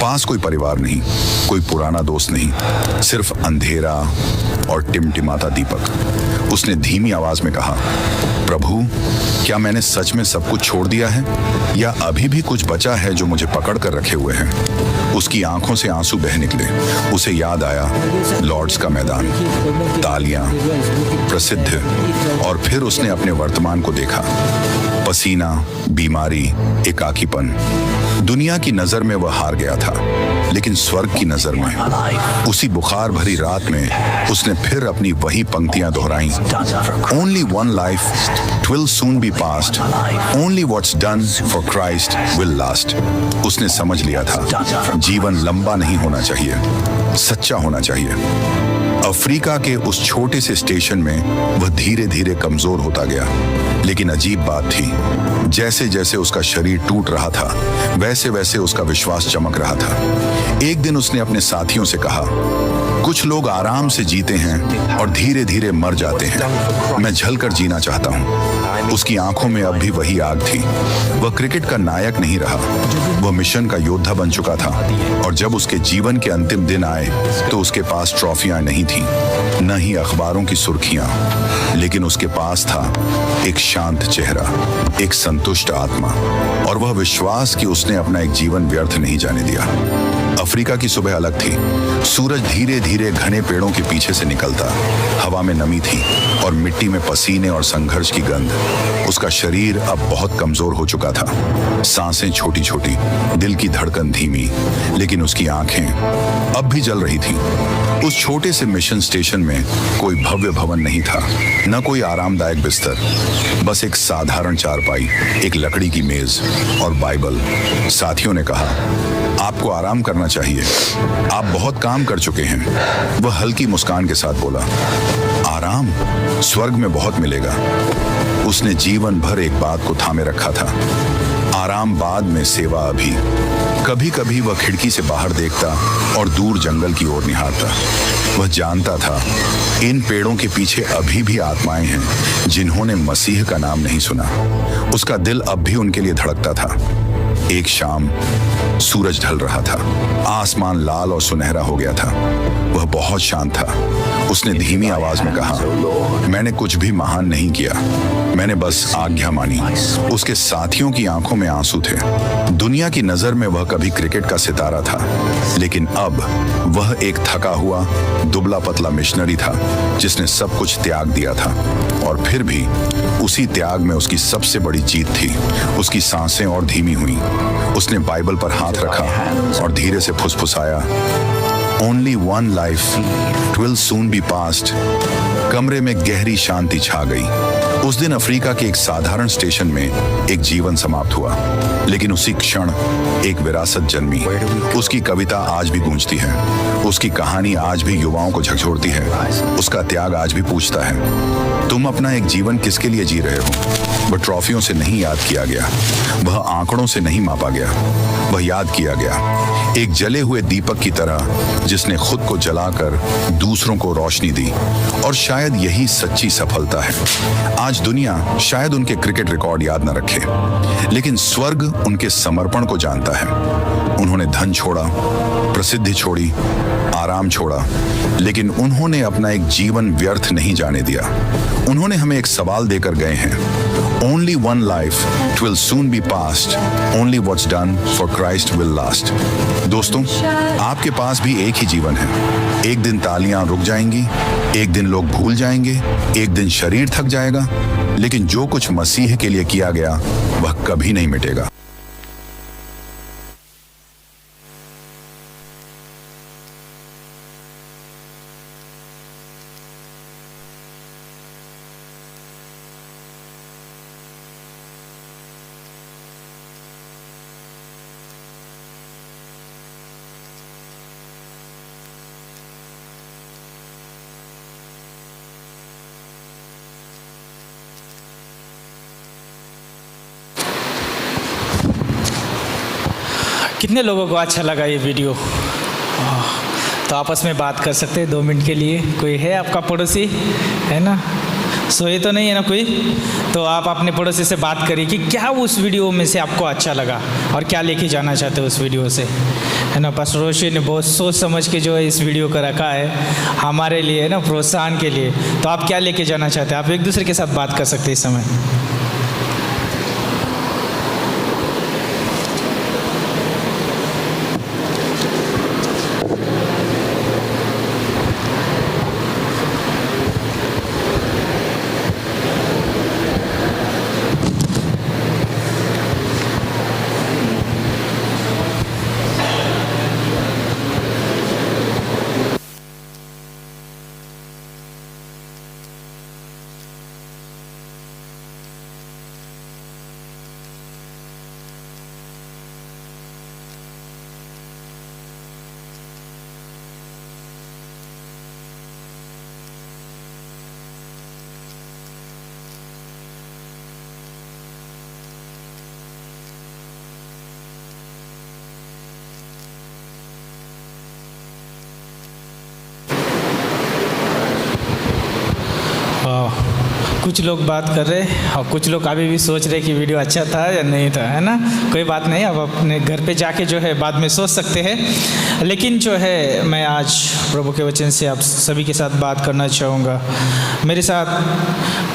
पास कोई परिवार नहीं, कोई पुराना दोस्त नहीं, सिर्फ अंधेरा और टिमटिमाता दीपक। उसने धीमी आवाज में कहा, प्रभु, क्या मैंने सच में सब कुछ छोड़ दिया है, या अभी भी कुछ बचा है जो मुझे पकड़ कर रखे हुए हैं। उसकी आंखों से आंसू बह निकले। उसे याद आया लॉर्ड्स का मैदान, तालियां, प्रसिद्ध। और फिर उसने अपने वर्तमान को देखा, पसीना, बीमारी, एकाकीपन। दुनिया की नजर में वह हार गया था, लेकिन स्वर्ग की नजर में उसी बुखार भरी रात में उसने फिर अपनी वही पंक्तियां दोहराई। Only one life, twill soon be past, only what's done for Christ will last. उसने समझ लिया था जीवन लंबा नहीं होना चाहिए, सच्चा होना चाहिए। अफ्रीका के उस छोटे से स्टेशन में वह धीरे धीरे कमजोर होता गया। लेकिन अजीब बात थी, जैसे जैसे उसका शरीर टूट रहा था, वैसे वैसे उसका विश्वास चमक रहा था। एक दिन उसने अपने साथियों से कहा, कुछ लोग आराम से जीते हैं और धीरे धीरे मर जाते हैं, मैं झलकर जीना चाहता हूँ। उसकी आंखों में अब भी वही आग थी। वह क्रिकेट का नायक नहीं रहा, वह मिशन का योद्धा बन चुका था। और जब उसके जीवन के अंतिम दिन आए तो उसके पास ट्रॉफियां नहीं थी, न ही अखबारों की सुर्खियां, लेकिन उसके पास था एक शांत चेहरा, एक संतुष्ट आत्मा, और वह विश्वास कि उसने अपना एक जीवन व्यर्थ नहीं जाने दिया। अफ्रीका की सुबह अलग थी। सूरज धीरे धीरे घने पेड़ों के पीछे से निकलता, हवा में नमी थी और मिट्टी में पसीने और संघर्ष की गंध। उसका शरीर अब बहुत कमजोर हो चुका था, सांसें छोटी छोटी, दिल की धड़कन धीमी, लेकिन उसकी आंखें अब भी जल रही थीं। उस छोटे से मिशन स्टेशन में कोई भव्य भवन नहीं था, न कोई आरामदायक बिस्तर, बस एक साधारण चारपाई, एक लकड़ी की मेज और बाइबल। साथियों ने कहा, आपको आराम करना चाहिए, आप बहुत काम कर चुके हैं। वह हल्की मुस्कान के साथ बोला, आराम स्वर्ग में बहुत मिलेगा। उसने जीवन भर एक बात को थामे रखा था, आराम बाद में, सेवा अभी। कभी कभी वह खिड़की से बाहर देखता और दूर जंगल की ओर निहारता। वह जानता था इन पेड़ों के पीछे अभी भी आत्माएं हैं जिन्होंने मसीह का नाम नहीं सुना। उसका दिल अब भी उनके लिए धड़कता था। एक शाम सूरज ढल रहा था, आसमान लाल और सुनहरा हो गया था। वह बहुत शांत था उसने धीमी आवाज में कहा, मैंने कुछ भी महान नहीं किया, मैंने बस आज्ञा मानी। उसके साथियों की आंखों में आंसू थे। दुनिया की नजर में वह कभी क्रिकेट का सितारा था, लेकिन अब वह एक थका हुआ दुबला पतला मिशनरी था जिसने सब कुछ त्याग दिया था। और फिर भी उसी त्याग में उसकी सबसे बड़ी जीत थी। उसकी सांसें और धीमी हुई। उसने बाइबल पर हाथ रखा और धीरे से फुसफुसाया, Only one life, 'it will soon be past। कमरे में गहरी शांति छा गई। उस दिन अफ्रीका के एक साधारण स्टेशन में एक जीवन समाप्त हुआ, लेकिन उसी क्षण एक विरासत जन्मी। उसकी कविता आज भी गूंजती है, उसकी कहानी आज भी युवाओं को झकझोरती है, उसका त्याग आज भी पूछता है, तुम अपना एक जीवन किसके लिए जी रहे हो? वह ट्रॉफियों से नहीं याद किया गया, वह आंकड़ों से नहीं मापा गया, वह याद किया गया एक जले हुए दीपक की तरह जिसने खुद को जलाकर दूसरों को रोशनी दी। और शायद यही सच्ची सफलता है। आज दुनिया शायद उनके क्रिकेट रिकॉर्ड याद न रखे, लेकिन स्वर्ग उनके समर्पण को जानता है। उन्होंने धन छोड़ा, प्रसिद्धि छोड़ी, आराम छोड़ा, लेकिन उन्होंने अपना एक जीवन व्यर्थ नहीं जाने दिया। उन्होंने हमें एक सवाल देकर गए हैं, Only one life, it will soon be past, only what's done for Christ will last। दोस्तों, आपके पास भी एक ही जीवन है। एक दिन तालियां रुक जाएंगी, एक दिन लोग भूल जाएंगे, एक दिन शरीर थक जाएगा, लेकिन जो कुछ मसीह के लिए किया गया वह कभी नहीं मिटेगा। कितने लोगों को अच्छा लगा ये वीडियो? तो आपस में बात कर सकते हैं 2 मिनट के लिए। कोई है आपका पड़ोसी, है ना? सोए तो नहीं है ना कोई? तो आप अपने पड़ोसी से बात करिए कि क्या उस वीडियो में से आपको अच्छा लगा और क्या लेके जाना चाहते हो उस वीडियो से, है ना? पास्टर रोशी ने बहुत सोच समझ के जो है इस वीडियो को रखा है हमारे लिए, है ना, प्रोत्साहन के लिए। तो आप क्या लेके जाना चाहते हैं? आप एक दूसरे के साथ बात कर सकते हैं इस समय। कुछ लोग बात कर रहे और कुछ लोग अभी भी सोच रहे कि वीडियो अच्छा था या नहीं था, है ना? कोई बात नहीं, आप अपने घर पे जाके जो है बाद में सोच सकते हैं। लेकिन जो है मैं आज प्रभु के वचन से आप सभी के साथ बात करना चाहूँगा। मेरे साथ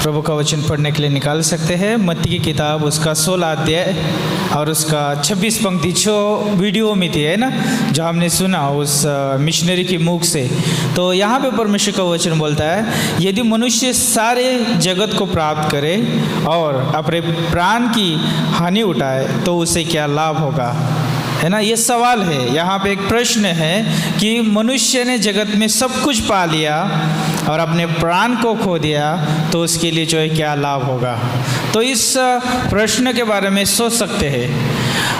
प्रभु का वचन पढ़ने के लिए निकाल सकते हैं मत्ती की किताब, उसका 16 अध्याय और उसका 26 पंक्ति जो वीडियो में थी, है ना, जो हमने सुना उस मिशनरी की मुख से। तो यहाँ पे परमेश्वर का वचन बोलता है, यदि मनुष्य सारे जगत को प्राप्त करे और अपने प्राण की हानि उठाए तो उसे क्या लाभ होगा, है ना? ये सवाल है, यहाँ पे एक प्रश्न है कि मनुष्य ने जगत में सब कुछ पा लिया और अपने प्राण को खो दिया तो उसके लिए जो है क्या लाभ होगा। तो इस प्रश्न के बारे में सोच सकते हैं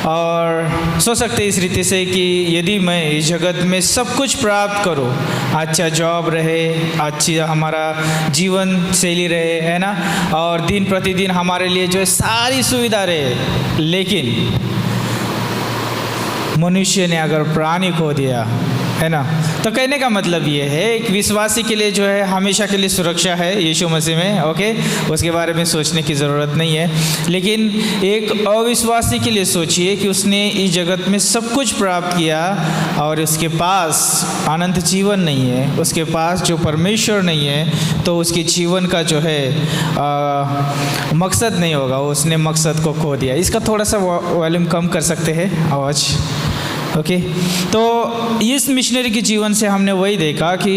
और सोच सकते हैं इस रीति से कि यदि मैं इस जगत में सब कुछ प्राप्त करूं, अच्छा जॉब रहे, अच्छी हमारा जीवन शैली रहे, है ना, और दिन प्रतिदिन हमारे लिए जो है सारी सुविधा रहे, लेकिन मनुष्य ने अगर प्राण ही खो दिया, है ना। तो कहने का मतलब ये है एक विश्वासी के लिए जो है हमेशा के लिए सुरक्षा है यीशु मसीह में, ओके, उसके बारे में सोचने की ज़रूरत नहीं है। लेकिन एक अविश्वासी के लिए सोचिए कि उसने इस जगत में सब कुछ प्राप्त किया और उसके पास अनंत जीवन नहीं है, उसके पास जो परमेश्वर नहीं है, तो उसके जीवन का जो है मकसद नहीं होगा, उसने मकसद को खो दिया। इसका थोड़ा सा वॉल्यूम कम कर सकते हैं आवाज़, ओके। तो इस मिशनरी के जीवन से हमने वही देखा कि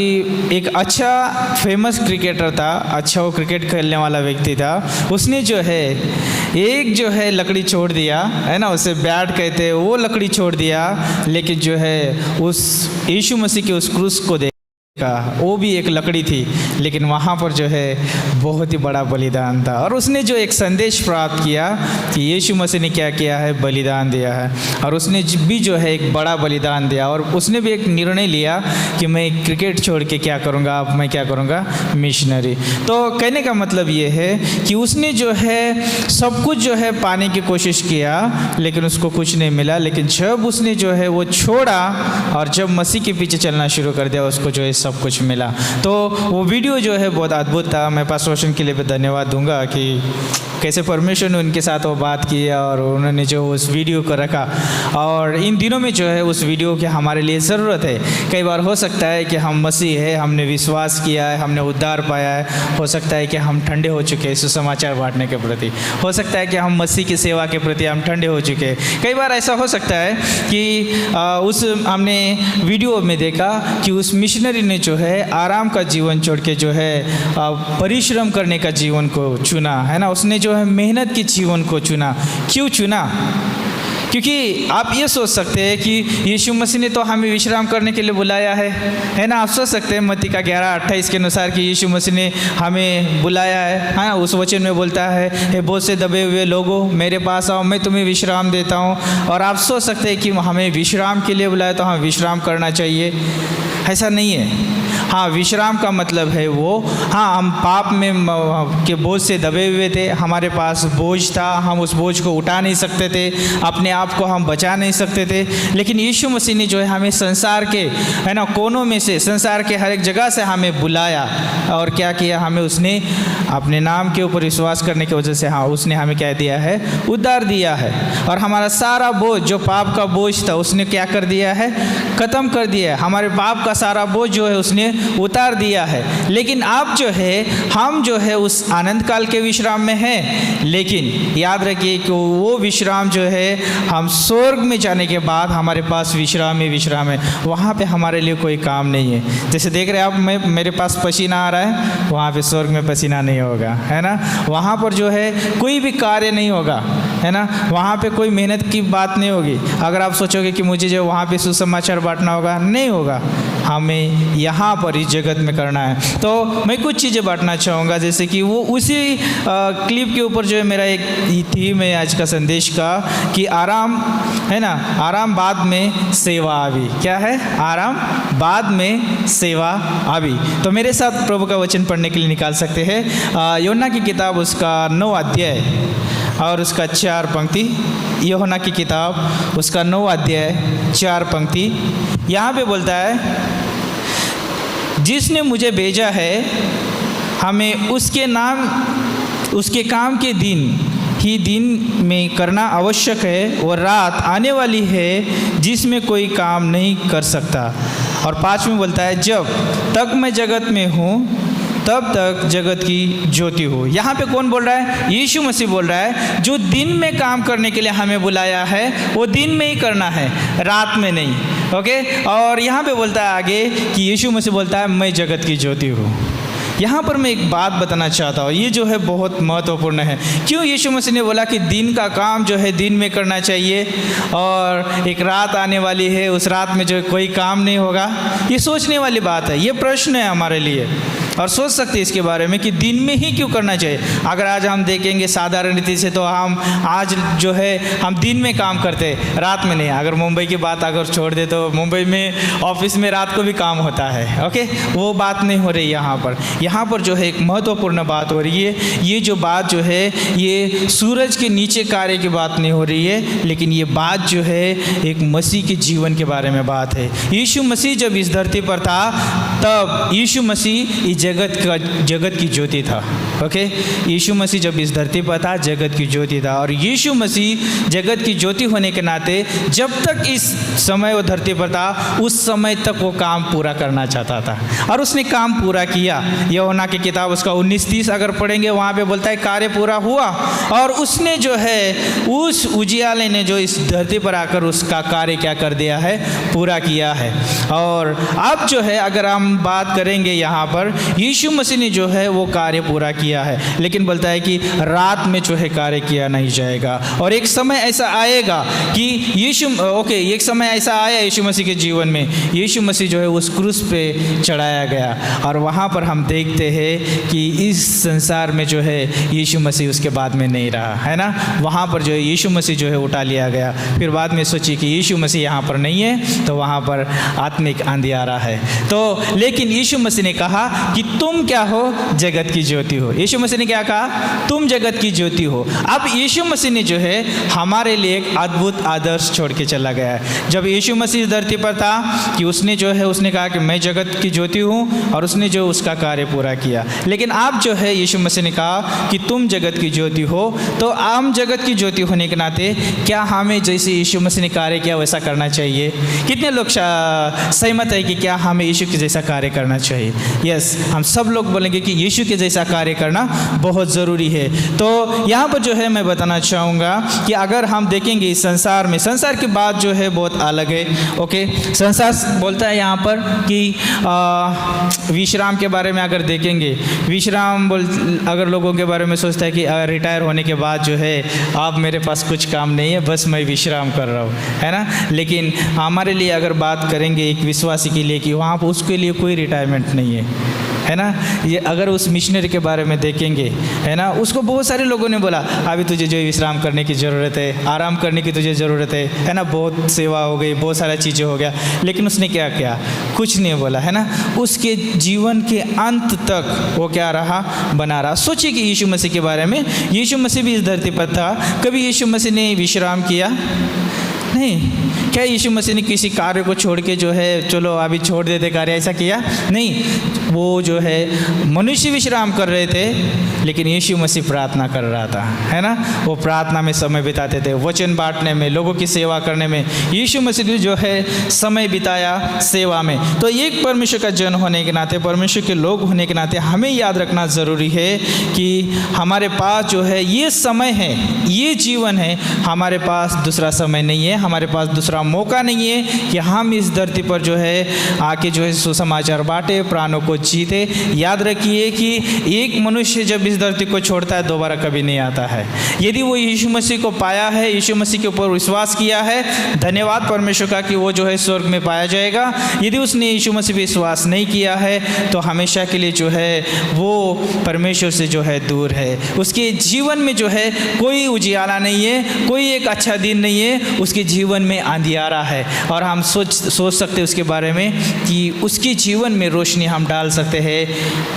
एक अच्छा फेमस क्रिकेटर था, अच्छा वो क्रिकेट खेलने वाला व्यक्ति था, उसने जो है एक जो है लकड़ी छोड़ दिया, है ना, उसे बैट कहते हैं, वो लकड़ी छोड़ दिया, लेकिन जो है उस यीशु मसीह के उस क्रूस को वो भी एक लकड़ी थी, लेकिन वहाँ पर जो है बहुत ही बड़ा बलिदान था। और उसने जो एक संदेश प्राप्त किया कि यीशु मसीह ने क्या किया है, बलिदान दिया है, और उसने भी जो है एक बड़ा बलिदान दिया। और उसने भी एक निर्णय लिया कि मैं क्रिकेट छोड़ के क्या करूँगा, अब मैं क्या करूँगा, मिशनरी। तो कहने का मतलब ये है कि उसने जो है सब कुछ जो है पाने की कोशिश किया, लेकिन उसको कुछ नहीं मिला। लेकिन जब उसने जो है वो छोड़ा और जब मसीह के पीछे चलना शुरू कर दिया, उसको जो है सब कुछ मिला। तो वो वीडियो जो है बहुत अद्भुत था। मैं पास्टर रोशन के लिए भी धन्यवाद दूंगा कि कैसे परमेश्वर ने उनके साथ वो बात की और उन्होंने जो उस वीडियो को रखा। और इन दिनों में जो है उस वीडियो की हमारे लिए ज़रूरत है। कई बार हो सकता है कि हम मसीह है, हमने विश्वास किया है, हमने उद्धार पाया है, हो सकता है कि हम ठंडे हो चुके हैं सुसमाचार बांटने के प्रति, हो सकता है कि हम मसीह की सेवा के प्रति हम ठंडे हो चुके हैं। कई बार ऐसा हो सकता है कि हमने वीडियो में देखा कि उस मिशनरी ने जो है आराम का जीवन छोड़ के जो है परिश्रम करने का जीवन को चुना, है ना। उसने जो है मेहनत के जीवन को चुना। क्यों चुना? क्योंकि आप ये सोच सकते हैं कि यीशु मसीह ने तो हमें विश्राम करने के लिए बुलाया है ना। आप सोच सकते हैं मत्ती का 11:28 के अनुसार कि यीशु मसीह ने हमें बुलाया है, हाँ। उस वचन में बोलता है, हे बहुत से दबे हुए लोगों, मेरे पास आओ, मैं तुम्हें विश्राम देता हूँ। और आप सोच सकते हैं कि हमें विश्राम के लिए बुलाया तो हमें विश्राम करना चाहिए। ऐसा नहीं है। हाँ, विश्राम का मतलब है वो, हाँ, हम पाप में के बोझ से दबे हुए थे, हमारे पास बोझ था, हम उस बोझ को उठा नहीं सकते थे, अपने आप को हम बचा नहीं सकते थे। लेकिन यीशु मसीह ने जो है हमें संसार के, है ना, कोनों में से, संसार के हर एक जगह से हमें बुलाया और क्या किया, हमें उसने अपने नाम के ऊपर विश्वास करने की वजह से, हाँ, उसने हमें क्या दिया है, उद्धार दिया है। और हमारा सारा बोझ, जो पाप का बोझ था, उसने क्या कर दिया है, ख़त्म कर दिया है। हमारे पाप का सारा बोझ जो है उसने उतार दिया है। लेकिन आप जो है, हम जो है उस आनंद काल के विश्राम में हैं। लेकिन याद रखिए कि वो विश्राम जो है, हम स्वर्ग में जाने के बाद हमारे पास विश्राम ही विश्राम है। वहाँ पे हमारे लिए कोई काम नहीं है। जैसे देख रहे हैं आप, मेरे पास पसीना आ रहा है, वहाँ पे स्वर्ग में पसीना नहीं होगा, है ना। वहाँ पर जो है कोई भी कार्य नहीं होगा, है ना। वहाँ पे कोई मेहनत की बात नहीं होगी। अगर आप सोचोगे कि मुझे जो वहाँ पे सुसमाचार बांटना होगा, नहीं होगा। हमें यहाँ पर इस जगत में करना है। तो मैं कुछ चीज़ें बांटना चाहूँगा, जैसे कि वो उसी क्लिप के ऊपर जो है मेरा एक थीम है आज का संदेश का, कि आराम, है ना, आराम बाद में सेवा आवी। क्या है? आराम बाद में सेवा आवी। तो मेरे साथ प्रभु का वचन पढ़ने के लिए निकाल सकते हैं यूहन्ना की किताब, उसका 9 अध्याय और उसका 4 पंक्ति। यूहन्ना की किताब, उसका 9 अध्याय 4 पंक्ति। यहाँ पे बोलता है, जिसने मुझे भेजा है, हमें उसके काम के दिन ही दिन में करना आवश्यक है, और रात आने वाली है जिसमें कोई काम नहीं कर सकता। और 5 में बोलता है, जब तक मैं जगत में हूँ तब तक जगत की ज्योति हो। यहाँ पे कौन बोल रहा है? यीशु मसीह बोल रहा है। जो दिन में काम करने के लिए हमें बुलाया है, वो दिन में ही करना है, रात में नहीं। ओके। और यहाँ पे बोलता है आगे कि यीशु मसीह बोलता है, मैं जगत की ज्योति हूँ। यहाँ पर मैं एक बात बताना चाहता हूँ, ये जो है बहुत महत्वपूर्ण है। क्यों यीशु मसीह ने बोला कि दिन का काम जो है दिन में करना चाहिए, और एक रात आने वाली है, उस रात में जो कोई काम नहीं होगा? ये सोचने वाली बात है, ये प्रश्न है हमारे लिए। और सोच सकते हैं इसके बारे में कि दिन में ही क्यों करना चाहिए। अगर आज हम देखेंगे साधारण रीति से, तो हम आज जो है हम दिन में काम करते हैं, रात में नहीं। अगर मुंबई की बात अगर छोड़ दे, तो मुंबई में ऑफिस में रात को भी काम होता है। ओके, वो बात नहीं हो रही यहाँ पर। यहाँ पर जो है एक महत्वपूर्ण बात हो रही है। ये जो बात जो है ये सूरज के नीचे कार्य की बात नहीं हो रही है, लेकिन ये बात जो है एक मसीह के जीवन के बारे में बात है। यीशु मसीह जब इस धरती पर था तब यीशु मसीह इस जगत की ज्योति था। ओके, यीशु मसीह जब इस धरती पर था जगत की ज्योति था, और यीशु मसीह जगत की ज्योति होने के नाते जब तक इस समय वो धरती पर था उस समय तक वो काम पूरा करना चाहता था, और उसने काम पूरा किया। यूहन्ना की किताब उसका 19:30 अगर पढ़ेंगे वहाँ पे बोलता है कार्य पूरा हुआ, और उसने जो है उस उजियाले ने जो इस धरती पर आकर उसका कार्य क्या कर दिया है, पूरा किया है। और अब जो है अगर हम बात करेंगे यहाँ पर यीशु मसीह ने जो है वो कार्य पूरा किया है, लेकिन बोलता है कि रात में जो है कार्य किया नहीं जाएगा। और एक समय ऐसा आएगा कि एक समय ऐसा आया यीशु मसीह के जीवन में, यीशु मसीह जो है उस क्रूस पे चढ़ाया गया, और वहाँ पर हम देखते हैं कि इस संसार में जो है यीशु मसीह उसके बाद में नहीं रहा, है ना। वहाँ पर जो है यीशु मसीह जो है उठा लिया गया। फिर बाद में सोची कि यीशु मसीह यहाँ पर नहीं है, तो वहाँ पर आत्मिक अंधियारा है। तो लेकिन यीशु मसीह ने कहा कि तुम क्या हो, जगत की ज्योति हो। यीशु मसीह ने क्या कहा, तुम जगत की ज्योति हो। अब यीशु मसीह ने जो है हमारे लिए एक अद्भुत आदर्श छोड़ के चला गया है। जब यीशु मसीह धरती पर था कि उसने कहा कि मैं जगत की ज्योति हूँ, और उसने जो उसका कार्य पूरा किया। लेकिन आप जो है यीशु मसीह ने कहा कि तुम जगत की ज्योति हो, तो आम जगत की ज्योति होने के नाते क्या हमें जैसे यीशु मसीह ने कार्य किया वैसा करना चाहिए? कितने लोग सहमत है कि क्या हमें यीशु के जैसा कार्य करना चाहिए? यस, हम सब लोग बोलेंगे कि यीशु के जैसा कार्य करना बहुत ज़रूरी है। तो यहाँ पर जो है मैं बताना चाहूँगा कि अगर हम देखेंगे इस संसार में, संसार की बात जो है बहुत अलग है। ओके, संसार बोलता है यहाँ पर कि विश्राम के बारे में अगर देखेंगे, अगर लोगों के बारे में सोचता है कि रिटायर होने के बाद जो है अब मेरे पास कुछ काम नहीं है, बस मैं विश्राम कर रहा हूँ, है ना। लेकिन हमारे लिए अगर बात करेंगे एक विश्वासी के लिए कि वहाँ पर उसके लिए कोई रिटायरमेंट नहीं है ना। ये अगर उस मिशनरी के बारे में देखेंगे, है ना, उसको बहुत सारे लोगों ने बोला अभी तुझे जो विश्राम करने की ज़रूरत है, आराम करने की तुझे ज़रूरत है ना। बहुत सेवा हो गई, बहुत सारा चीज़ें हो गया, लेकिन उसने क्या किया? कुछ नहीं बोला, है ना। उसके जीवन के अंत तक वो क्या रहा? बना रहा। सोचिए कि यीशु मसीह के बारे में, यीशु मसीह भी इस धरती पर था, कभी यीशु मसीह ने विश्राम किया? नहीं। क्या यीशु मसीह ने किसी कार्य को छोड़ के जो है चलो अभी छोड़ देते कार्य, ऐसा किया? नहीं। वो जो है मनुष्य विश्राम कर रहे थे, लेकिन यीशु मसीह प्रार्थना कर रहा था, है ना। वो प्रार्थना में समय बिताते थे, वचन बांटने में, लोगों की सेवा करने में। यीशु मसीह ने जो है समय बिताया सेवा में। तो एक परमेश्वर का जन होने के नाते, परमेश्वर के लोग होने के नाते हमें याद रखना ज़रूरी है कि हमारे पास जो है ये समय है, ये जीवन है, हमारे पास दूसरा समय नहीं है, हमारे पास दूसरा मौका नहीं है कि हम इस धरती पर जो है आके जो है सुसमाचार बांटे, प्राणों को जीते। याद रखिए कि एक मनुष्य जब इस धरती को छोड़ता है दोबारा कभी नहीं आता है। यदि वो यीशु मसीह को पाया है, यीशु मसीह के ऊपर विश्वास किया है, धन्यवाद परमेश्वर का कि वो जो है स्वर्ग में पाया जाएगा। यदि उसने यीशु मसीह पर विश्वास नहीं किया है तो हमेशा के लिए जो है वो परमेश्वर से जो है दूर है। उसके जीवन में जो है कोई उजियाला नहीं है, कोई एक अच्छा दिन नहीं है, उसके जीवन में अंधियारा है। और हम सोच सकते हैं उसके बारे में कि उसके जीवन में रोशनी हम डाल सकते हैं।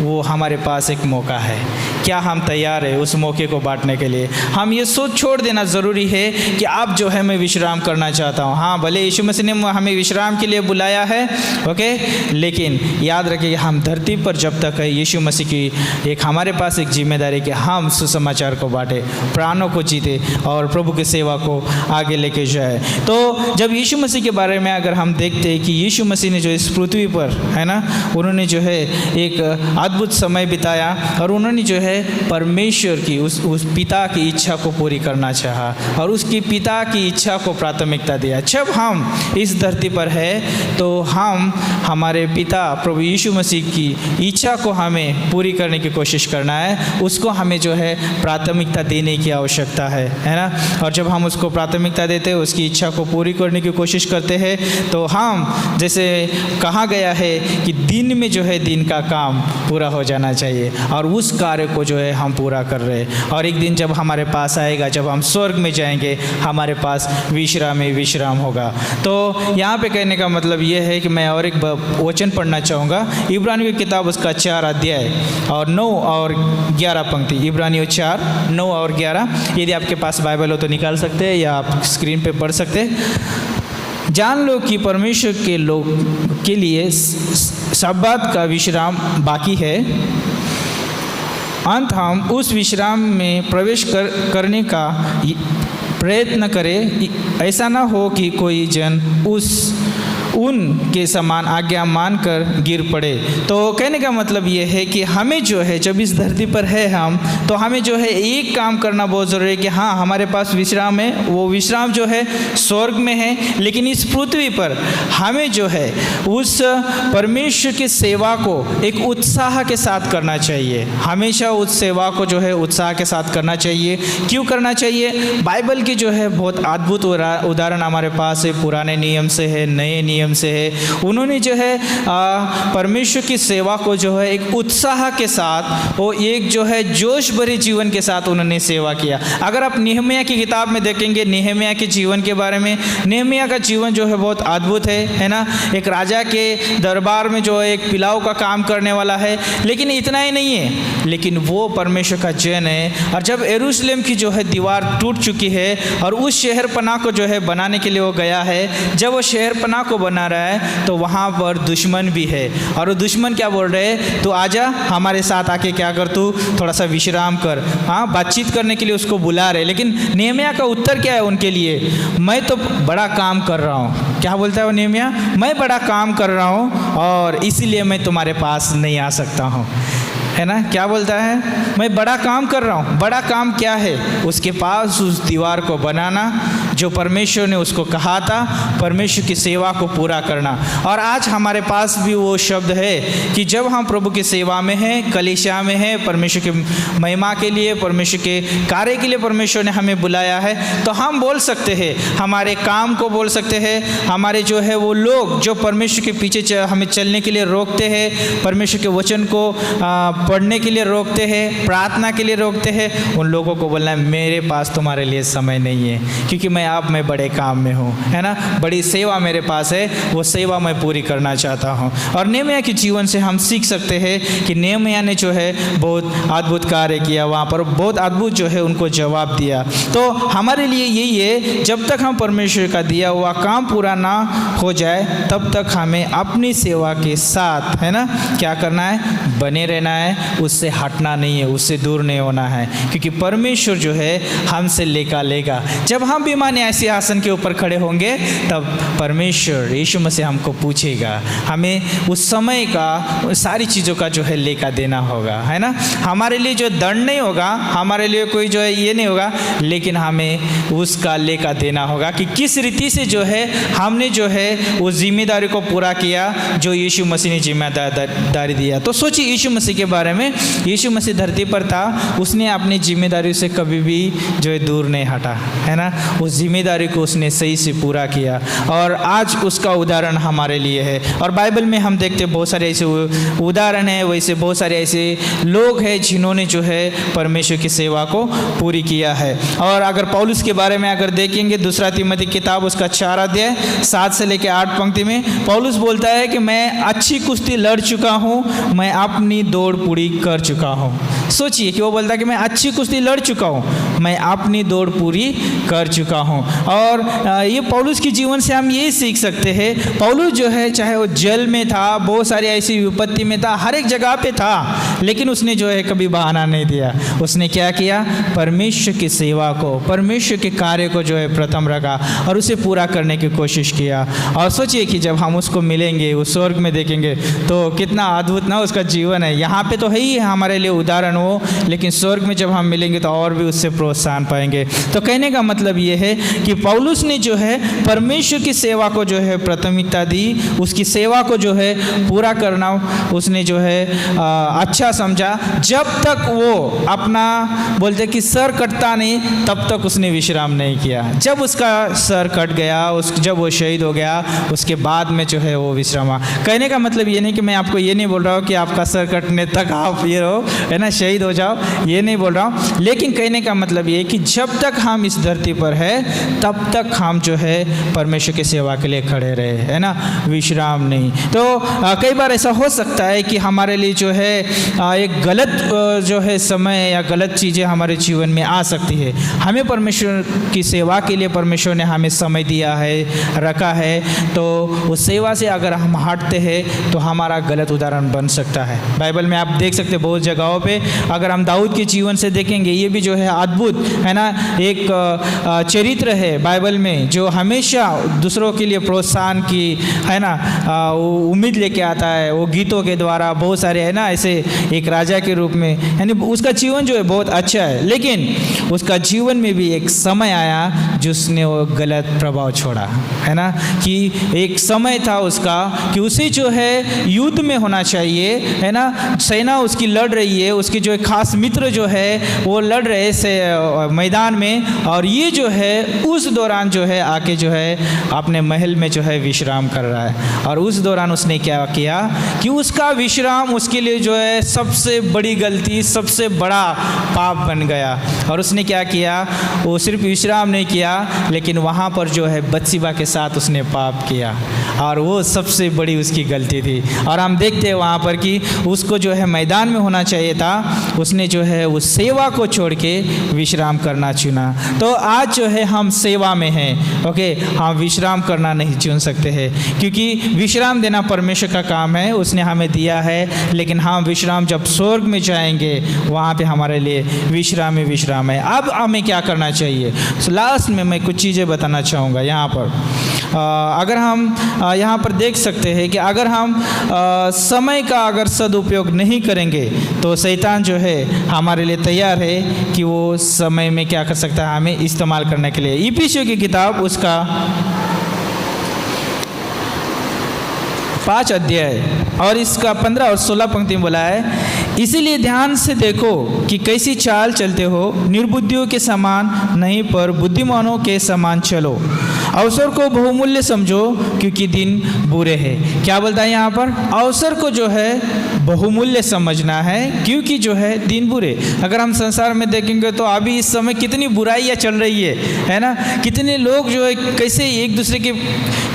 वो हमारे पास एक मौका है, क्या हम तैयार है उस मौके को बांटने के लिए? हम ये सोच छोड़ देना ज़रूरी है कि अब जो है मैं विश्राम करना चाहता हूँ। हाँ, भले यीशु मसीह ने हमें विश्राम के लिए बुलाया है, ओके, लेकिन याद रखिए हम धरती पर जब तक है यीशु मसीह की एक हमारे पास एक जिम्मेदारी कि हम सुसमाचार को बांटे, प्राणों को जीते और प्रभु की सेवा को आगे लेके जाए। तो जब यीशु मसीह के बारे में अगर हम देखते हैं कि यीशु मसीह ने जो इस पृथ्वी पर, है ना, उन्होंने जो है एक अद्भुत समय बिताया और उन्होंने जो है परमेश्वर की उस पिता की इच्छा को पूरी करना चाहा और उसकी पिता की इच्छा को प्राथमिकता दिया। जब हम इस धरती पर है तो हम हमारे पिता प्रभु यीशु मसीह की इच्छा को हमें पूरी करने की कोशिश करना है, उसको हमें जो है प्राथमिकता देने की आवश्यकता है ना। और जब हम उसको प्राथमिकता देते हैं, उसकी इच्छा को पूरी करने की कोशिश करते हैं, तो हम जैसे कहा गया है कि दिन में जो है दिन का काम पूरा हो जाना चाहिए, और उस कार्य को जो है हम पूरा कर रहे हैं। और एक दिन जब हमारे पास आएगा, जब हम स्वर्ग में जाएंगे, हमारे पास विश्राम ही विश्राम होगा। तो यहाँ पे कहने का मतलब ये है कि मैं और एक वचन पढ़ना चाहूँगा, इब्रानियों की किताब उसका 4 अध्याय और 9 और 11 पंक्ति। इब्रानियों 4, 9 और 11। यदि आपके पास बाइबल हो तो निकाल सकते हैं या आप स्क्रीन पे पढ़ सकते हैं। जान लो कि परमेश्वर के लोग के लिए सब्बात का विश्राम बाकी है, अंत हम उस विश्राम में प्रवेश करने का प्रयत्न करें। ऐसा ना हो कि कोई जन उनके समान आज्ञा मानकर गिर पड़े। तो कहने का मतलब ये है कि हमें जो है, जब इस धरती पर है हम, तो हमें जो है एक काम करना बहुत ज़रूरी है कि हाँ, हमारे पास विश्राम है, वो विश्राम जो है स्वर्ग में है, लेकिन इस पृथ्वी पर हमें जो है उस परमेश्वर की सेवा को एक उत्साह के साथ करना चाहिए। हमेशा उस सेवा को जो है उत्साह के साथ करना चाहिए। क्यों करना चाहिए? बाइबल की जो है बहुत अद्भुत उदाहरण हमारे पास है, पुराने नियम से है, नए नियम से है। उन्होंने जो है परमेश्वर की सेवा को जो है एक उत्साह के साथ, वो एक जो है जोश भरे जीवन के साथ उन्होंने सेवा किया। अगर आप नेहमिया की किताब में देखेंगे, नेहमिया के जीवन के बारे में, नेहमिया का जीवन जो है बहुत अद्भुत है ना। एक राजा के दरबार में जो है एक पिलाव का काम करने वाला है, लेकिन इतना ही नहीं है, लेकिन वो परमेश्वर का जन है। और जब यरूशलेम की जो है दीवार टूट चुकी है और उस शहर पनाह को जो है बनाने के लिए वो गया है, जब वो शहर पनाह को बना रहा है तो वहाँ पर दुश्मन भी है, और वो दुश्मन क्या बोल रहे हैं, तो आजा हमारे साथ आके क्या कर, तू थोड़ा सा विश्राम कर। हाँ, बातचीत करने के लिए उसको बुला रहे, लेकिन नेहमिया का उत्तर क्या है उनके लिए? मैं तो बड़ा काम कर रहा हूँ। क्या बोलता है वो नेहमिया? मैं बड़ा काम कर रहा हूँ और इसीलिए मैं तुम्हारे पास नहीं आ सकता हूँ, है ना। क्या बोलता है? मैं बड़ा काम कर रहा हूँ। बड़ा काम क्या है? उसके पास उस दीवार को बनाना जो परमेश्वर ने उसको कहा था, परमेश्वर की सेवा को पूरा करना। और आज हमारे पास भी वो शब्द है कि जब हम प्रभु की सेवा में हैं, कलीसिया में हैं, परमेश्वर की महिमा के लिए, परमेश्वर के कार्य के लिए परमेश्वर ने हमें बुलाया है, तो हम बोल सकते हैं, हमारे काम को बोल सकते हैं, हमारे जो है वो लोग जो परमेश्वर के पीछे हमें चलने के लिए रोकते हैं, परमेश्वर के वचन को पढ़ने के लिए रोकते हैं, प्रार्थना के लिए रोकते हैं, उन लोगों को बोलना है मेरे पास तुम्हारे लिए समय नहीं है, क्योंकि मैं बड़े काम में हूँ, है ना। बड़ी सेवा मेरे पास है, वो सेवा मैं पूरी करना चाहता हूँ। और नेहमिया के जीवन से हम सीख सकते हैं कि नेहमिया ने जो है बहुत अद्भुत कार्य किया, वहाँ पर बहुत अद्भुत जो है उनको जवाब दिया। तो हमारे लिए यही है, जब तक हम परमेश्वर का दिया हुआ काम पूरा ना हो जाए, तब तक हमें अपनी सेवा के साथ, है ना, क्या करना है? बने रहना है, उससे हटना नहीं है, उससे दूर नहीं होना है, क्योंकि परमेश्वर जो है हमसे लेगा। जब हम भी न्याय सिंहासन के ऊपर खड़े होंगे, तब परमेश्वर यीशु मसीह हमको पूछेगा, हमें उस समय का सारी चीज़ों का जो है लेखा देना होगा, है ना। हमारे लिए जो दंड नहीं होगा, हमारे लिए कोई जो है ये नहीं होगा, लेकिन हमें उसका लेखा देना होगा कि किस रीति से जो है हमने जो है उस जिम्मेदारी को पूरा किया जो यीशु मसीह ने जिम्मेदारी दिया। तो सोचिए यीशु मसीह के बारे में, यीशु मसीह धरती पर था, उसने अपनी जिम्मेदारी से कभी भी जो है दूर नहीं हटा, है ना। उस जिम्मेदारी को उसने सही से पूरा किया, और आज उसका उदाहरण हमारे लिए है। और बाइबल में हम देखते हैं बहुत सारे ऐसे उदाहरण हैं, वैसे बहुत सारे ऐसे लोग हैं जिन्होंने जो है परमेश्वर की सेवा को पूरी किया है। और अगर पौलुस के बारे में अगर देखेंगे, दूसरा तीमुथियुस किताब उसका 4 अध्याय 7 से लेकर 8 पंक्ति में पौलुस बोलता है कि मैं अच्छी कुश्ती लड़ चुका हूँ, मैं अपनी दौड़ पूरी कर चुका हूँ। सोचिए कि वो बोलता है कि मैं अच्छी कुश्ती लड़ चुका हूँ, मैं अपनी दौड़ पूरी कर चुका हूँ। और ये पौलुस के जीवन से हम यही सीख सकते हैं। पौलुस जो है, चाहे वो जेल में था, बहुत सारी ऐसी विपत्ति में था, हर एक जगह पे था, लेकिन उसने जो है कभी बहाना नहीं दिया। उसने क्या किया? परमेश्वर की सेवा को, परमेश्वर के कार्य को जो है प्रथम रखा और उसे पूरा करने की कोशिश किया। और सोचिए कि जब हम उसको मिलेंगे, उस स्वर्ग में देखेंगे, तो कितना अद्भुत ना उसका जीवन है। यहाँ पे तो है ही हमारे लिए उदाहरण हो, लेकिन स्वर्ग में जब हम मिलेंगे तो और भी उससे प्रोत्साहन पाएंगे। तो कहने का मतलब ये है कि पौलुस ने जो है परमेश्वर की सेवा को जो है प्राथमिकता दी, उसकी सेवा को जो है पूरा करना उसने जो है अच्छा अच्छा समझा, जब तक वो अपना बोलते कि सर कटता नहीं तब तक उसने विश्राम नहीं किया। जब उसका सर कट गया, जब वो शहीद हो गया, उसके बाद में जो है वो विश्राम। कहने का मतलब ये नहीं कि मैं आपको ये नहीं बोल रहा हूँ कि आपका सर कटने तक आप ये रहो, है ना, शहीद हो जाओ, ये नहीं बोल रहा हूँ। लेकिन कहने का मतलब ये कि जब तक हम इस धरती पर है तब तक हम जो है परमेश्वर की सेवा के लिए खड़े रहे, है ना, विश्राम नहीं। तो कई बार ऐसा हो सकता है कि हमारे लिए जो है एक गलत जो है समय या गलत चीज़ें हमारे जीवन में आ सकती है। हमें परमेश्वर की सेवा के लिए परमेश्वर ने हमें समय दिया है, रखा है, तो उस सेवा से अगर हम हटते हैं तो हमारा गलत उदाहरण बन सकता है। बाइबल में आप देख सकते हैं बहुत जगहों पे, अगर हम दाऊद के जीवन से देखेंगे, ये भी जो है अद्भुत, है ना, एक चरित्र है बाइबल में जो हमेशा दूसरों के लिए प्रोत्साहन की, है ना, उम्मीद लेके आता है। वो गीतों के द्वारा बहुत सारे, है ना, ऐसे एक राजा के रूप में, यानी उसका जीवन जो है बहुत अच्छा है, लेकिन उसका जीवन में भी एक समय आया जिसने वो गलत प्रभाव छोड़ा, है ना, कि एक समय था उसका कि उसे जो है युद्ध में होना चाहिए, है ना, सेना उसकी लड़ रही है, उसके जो खास मित्र जो है वो लड़ रहे से मैदान में, और ये जो है उस दौरान जो है आके जो है अपने महल में जो है विश्राम कर रहा है। और उस दौरान उसने क्या किया कि उसका विश्राम उसके लिए जो है सबसे बड़ी गलती, सबसे बड़ा पाप बन गया। और उसने क्या किया, वो सिर्फ विश्राम नहीं किया, लेकिन वहाँ पर जो है बत्सिबा के साथ उसने पाप किया, और वो सबसे बड़ी उसकी गलती थी। और हम देखते हैं वहाँ पर कि उसको जो है मैदान में होना चाहिए था, उसने जो है उस सेवा को छोड़ के विश्राम करना चुना। तो आज जो है हम सेवा में हैं, ओके, हम विश्राम करना नहीं चुन सकते हैं, क्योंकि विश्राम देना परमेश्वर का काम है, उसने हमें दिया है। लेकिन हम विश्राम जब स्वर्ग में जाएंगे वहाँ पे हमारे लिए विश्राम ही विश्राम है। अब हमें क्या करना चाहिए, लास्ट में मैं कुछ चीज़ें बताना चाहूँगा यहाँ पर। अगर हम यहाँ पर देख सकते हैं कि अगर हम समय का अगर सदुपयोग नहीं करेंगे तो शैतान जो है हमारे लिए तैयार है कि वो समय में क्या कर सकता है, हमें इस्तेमाल करने के लिए। इफिसियों की किताब उसका 5 अध्याय और इसका 15 और 16 पंक्ति में बोला है, इसीलिए ध्यान से देखो कि कैसी चाल चलते हो, निर्बुद्धियों के समान नहीं पर बुद्धिमानों के समान चलो, अवसर को बहुमूल्य समझो क्योंकि दिन बुरे हैं। क्या बोलता है यहाँ पर, अवसर को जो है बहुमूल्य समझना है क्योंकि जो है दिन बुरे। अगर हम संसार में देखेंगे तो अभी इस समय कितनी बुराइयाँ चल रही है ना, कितने लोग जो है कैसे एक दूसरे के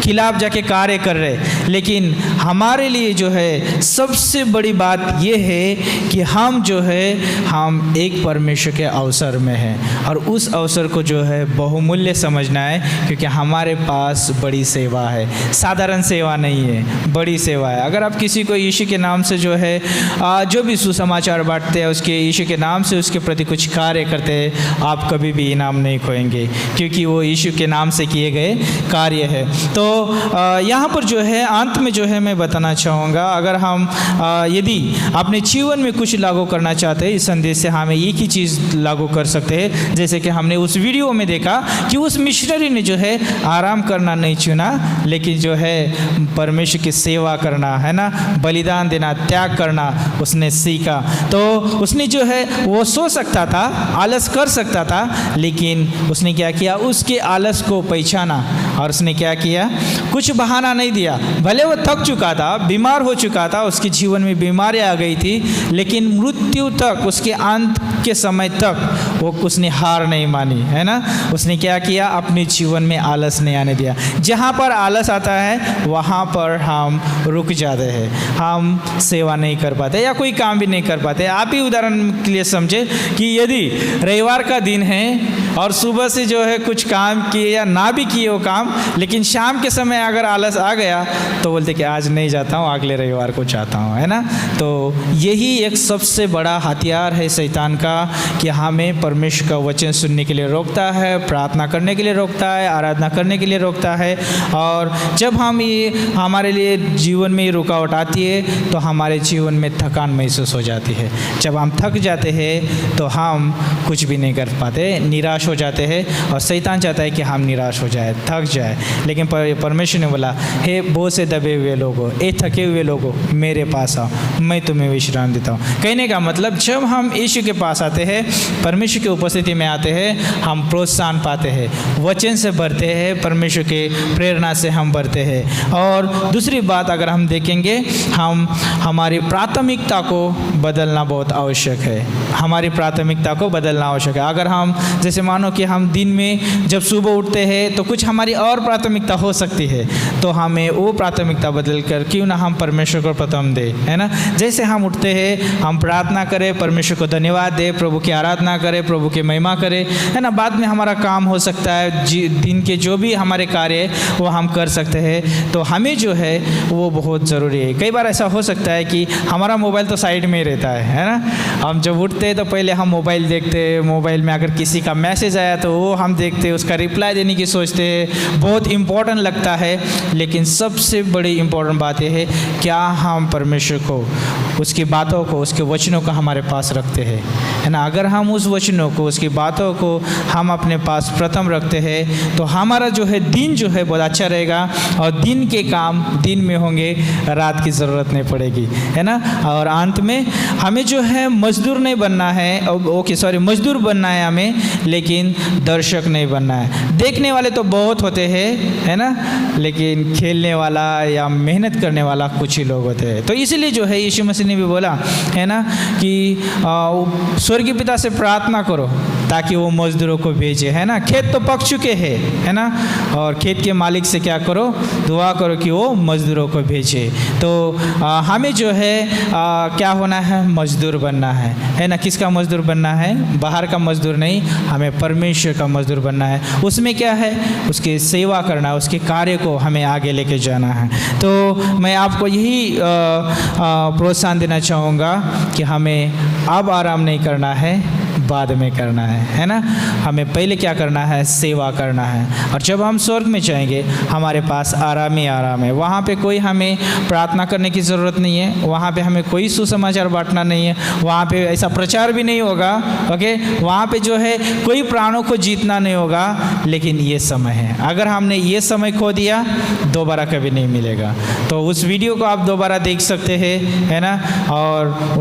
खिलाफ जाके कार्य कर रहे हैं। लेकिन हमारे लिए जो है सबसे बड़ी बात यह है कि हम जो है हम एक परमेश्वर के अवसर में हैं, और उस अवसर को जो है बहुमूल्य समझना है, क्योंकि हमारे पास बड़ी सेवा है, साधारण सेवा नहीं है, बड़ी सेवा है। अगर आप किसी को यीशु के नाम से जो है जो भी सुसमाचार बांटते हैं, उसके यीशु के नाम से उसके प्रति कुछ कार्य करते हैं, आप कभी भी इनाम नहीं खोएंगे, क्योंकि वो यीशु के नाम से किए गए कार्य है। तो यहाँ पर जो है अंत में जो है मैं बताना चाहूँगा, अगर हम यदि अपने जीवन में कुछ लागू करना चाहते हैं, इस संदेश से हमें एक ही चीज़ लागू कर सकते हैं, जैसे कि हमने उस वीडियो में देखा कि उस मिशनरी ने जो है आराम करना नहीं चुना, लेकिन जो है परमेश्वर की सेवा करना, है ना, बलिदान देना, त्याग करना उसने सीखा। तो उसने जो है वो सो सकता था, आलस कर सकता था, लेकिन उसने क्या किया, उसके आलस को पहचाना और उसने क्या किया, कुछ बहाना नहीं दिया। भले वो थक चुका था, बीमार हो चुका था, उसके जीवन में बीमारियाँ आ गई थी, लेकिन मृत्यु तक, उसके अंत के समय तक वो उसने हार नहीं मानी, है ना। उसने क्या किया, अपने जीवन में आलस नहीं आने दिया। जहाँ पर आलस आता है वहाँ पर हम रुक जाते हैं, हम सेवा नहीं कर पाते या कोई काम भी नहीं कर पाते। आप ही उदाहरण के लिए समझे कि यदि रविवार का दिन है और सुबह से जो है कुछ काम किए या ना भी किए वो काम, लेकिन शाम के समय अगर आलस आ गया तो बोलते कि आज नहीं जाता हूँ, अगले रविवार को चाहता हूँ, है ना। तो यही एक सबसे बड़ा हथियार है शैतान का कि हमें परमेश्वर का वचन सुनने के लिए रोकता है, प्रार्थना करने के लिए रोकता है, आराधना करने के लिए रोकता है। और जब हम ये हमारे लिए जीवन में ये रुकावट आती है तो हमारे जीवन में थकान महसूस हो जाती है। जब हम थक जाते हैं तो हम कुछ भी नहीं कर पाते, निराश निराश हो जाते हैं और शैतान चाहता है कि हम निराश हो जाए, थक जाए। लेकिन परमेश्वर ने बोला, हे बोझ से दबे हुए लोगों, ए थके हुए लोगों, मेरे पास आओ, मैं तुम्हें विश्राम देता हूँ। कहने का मतलब जब हम यीशु के पास आते हैं, परमेश्वर की उपस्थिति में आते हैं, हम प्रोत्साहन पाते हैं, वचन से बढ़ते हैं, परमेश्वर के प्रेरणा से हम बढ़ते हैं। और दूसरी बात अगर हम देखेंगे, हमारी प्राथमिकता को बदलना बहुत आवश्यक है। हमारी प्राथमिकता को बदलना आवश्यक है। अगर हम जैसे मानो कि हम दिन में जब सुबह उठते हैं तो कुछ हमारी और प्राथमिकता हो सकती है, तो हमें वो प्राथमिकता बदल कर क्यों ना हम परमेश्वर को प्रथम दें, है ना। जैसे हम उठते हैं, हम प्रार्थना करें, परमेश्वर को धन्यवाद दें, प्रभु की आराधना करें, प्रभु की महिमा करें, है ना। बाद में हमारा काम हो सकता है, दिन के जो भी हमारे कार्य है वो हम कर सकते हैं। तो हमें जो है वो बहुत ज़रूरी है। कई बार ऐसा हो सकता है कि हमारा मोबाइल तो साइड में ही रहता है ना। हम जब उठते हैं तो पहले हम मोबाइल देखते हैं, मोबाइल में अगर किसी का मैसेज आया तो वो हम देखते हैं, उसका रिप्लाई देने की सोचते हैं, बहुत इम्पोर्टेंट लगता है। लेकिन सबसे बड़ी इम्पोर्टेंट बात यह है, क्या हम परमेश्वर को, उसकी बातों को, उसके वचनों को हमारे पास रखते हैं, है ना। अगर हम उस वचनों को, उसकी बातों को हम अपने पास प्रथम रखते हैं तो हमारा जो है दिन जो है बहुत अच्छा रहेगा और दिन के काम दिन में होंगे, रात की ज़रूरत नहीं पड़ेगी, है ना। और अंत में हमें जो है मजदूर नहीं बनना है, मजदूर बनना है हमें, लेकिन दर्शक नहीं बनना है। देखने वाले तो बहुत होते हैं, है ना, लेकिन खेलने वाला या मेहनत करने वाला कुछ ही लोग होते हैं। तो इसीलिए जो है यीशु मसीह ने भी बोला, है ना, कि स्वर्गीय पिता से प्रार्थना करो ताकि वो मजदूरों को भेजे, है ना। खेत तो पक चुके हैं, है ना, और खेत के मालिक से क्या करो, दुआ करो कि वो मजदूरों को भेजे। तो हमें जो है क्या होना है, मजदूर बनना है ना। किसका मजदूर बनना है? बाहर का मजदूर नहीं, हमें परमेश्वर का मजदूर बनना है। उसमें क्या है, उसकी सेवा करना है, उसके कार्य को हमें आगे लेके जाना है। तो मैं आपको यही प्रोत्साहन देना चाहूँगा कि हमें अब आराम नहीं करना है, बाद में करना है ना। हमें पहले क्या करना है, सेवा करना है। और जब हम स्वर्ग में जाएंगे हमारे पास आराम ही आराम है। वहाँ पे कोई हमें प्रार्थना करने की ज़रूरत नहीं है, वहाँ पे हमें कोई सुसमाचार बांटना नहीं है, वहाँ पे ऐसा प्रचार भी नहीं होगा, ओके। वहाँ पे जो है कोई प्राणों को जीतना नहीं होगा। लेकिन ये समय है, अगर हमने ये समय खो दिया दोबारा कभी नहीं मिलेगा। तो उस वीडियो को आप दोबारा देख सकते हैं, है ना, और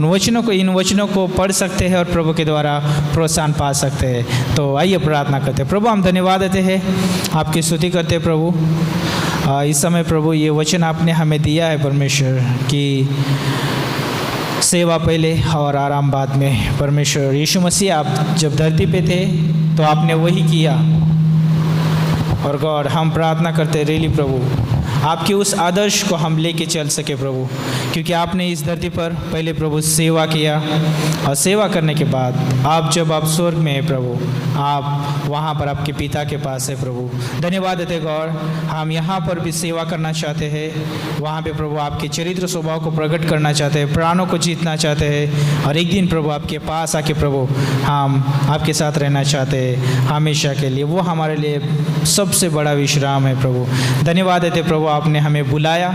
इन वचनों को पढ़ सकते हैं और प्रभु के द्वारा प्रोत्साहन पा सकते हैं। तो आइए प्रार्थना करते हैं। प्रभु हम धन्यवाद देते हैं, आपकी स्तुति करते हैं प्रभु। इस समय प्रभु ये वचन आपने हमें दिया है परमेश्वर की सेवा पहले और आराम बाद में। परमेश्वर यीशु मसीह आप जब धरती पे थे तो आपने वही किया। और गॉड हम प्रार्थना करते रियली प्रभु आपके उस आदर्श को हम लेके चल सके प्रभु, क्योंकि आपने इस धरती पर पहले प्रभु सेवा किया और सेवा करने के बाद जब आप स्वर्ग में हैं प्रभु, आप वहाँ पर आपके पिता के पास है प्रभु। धन्यवाद देते गॉड, हम यहाँ पर भी सेवा करना चाहते हैं। वहाँ पे प्रभु आपके चरित्र स्वभाव को प्रकट करना चाहते हैं, प्राणों को जीतना चाहते हैं और एक दिन प्रभु आपके पास आके प्रभु हम आपके साथ रहना चाहते हैं हमेशा के लिए। वो हमारे लिए सबसे बड़ा विश्राम है प्रभु। धन्यवाद देते प्रभु, आपने हमें बुलाया,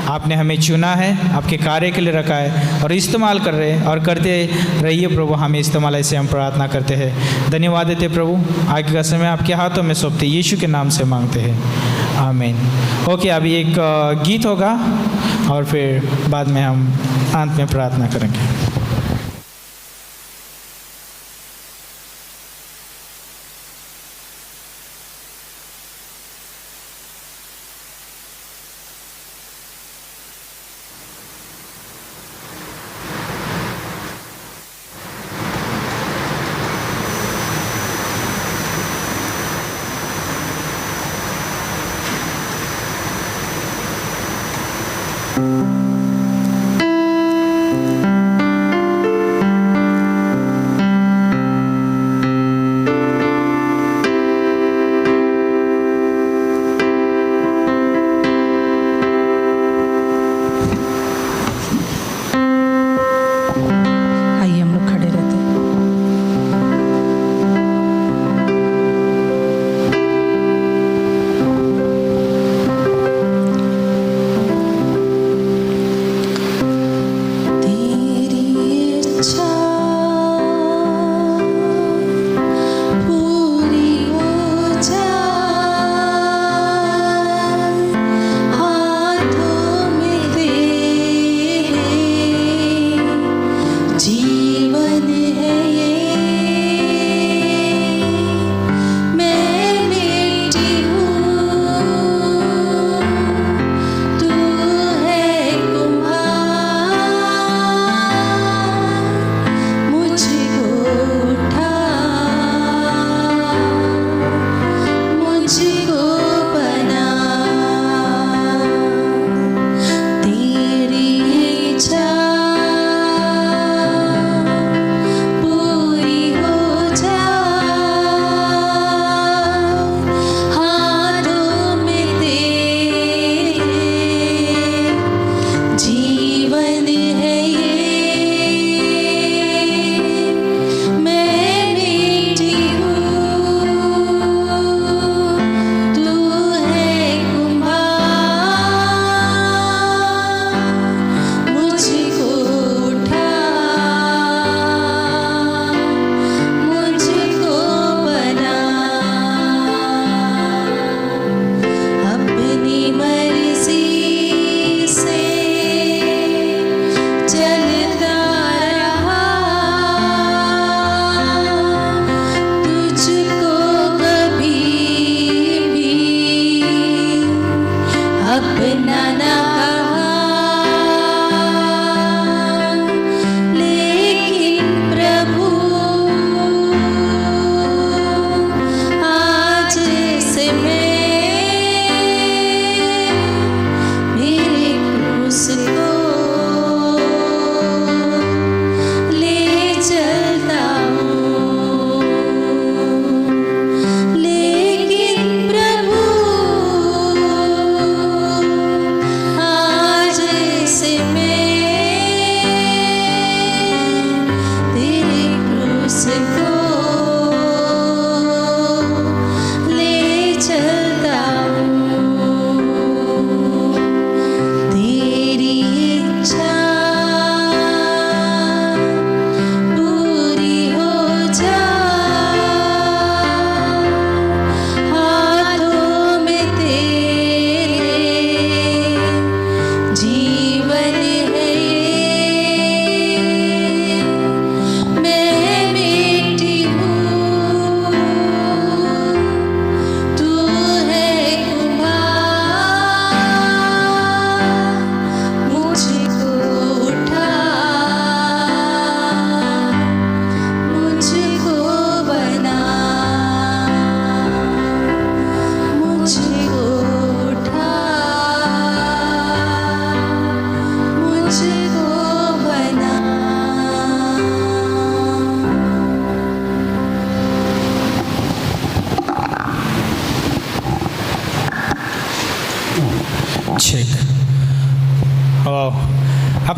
आपने हमें चुना है, आपके कार्य के लिए रखा है और इस्तेमाल कर रहे हैं और करते रहिए प्रभु। हमें इस्तेमाल ऐसे हम प्रार्थना करते हैं। धन्यवाद देते प्रभु, आगे का समय आपके हाथों में सौंपते यीशु के नाम से मांगते हैं, आमीन। ओके, अभी एक गीत होगा और फिर बाद में हम अंत में प्रार्थना करेंगे।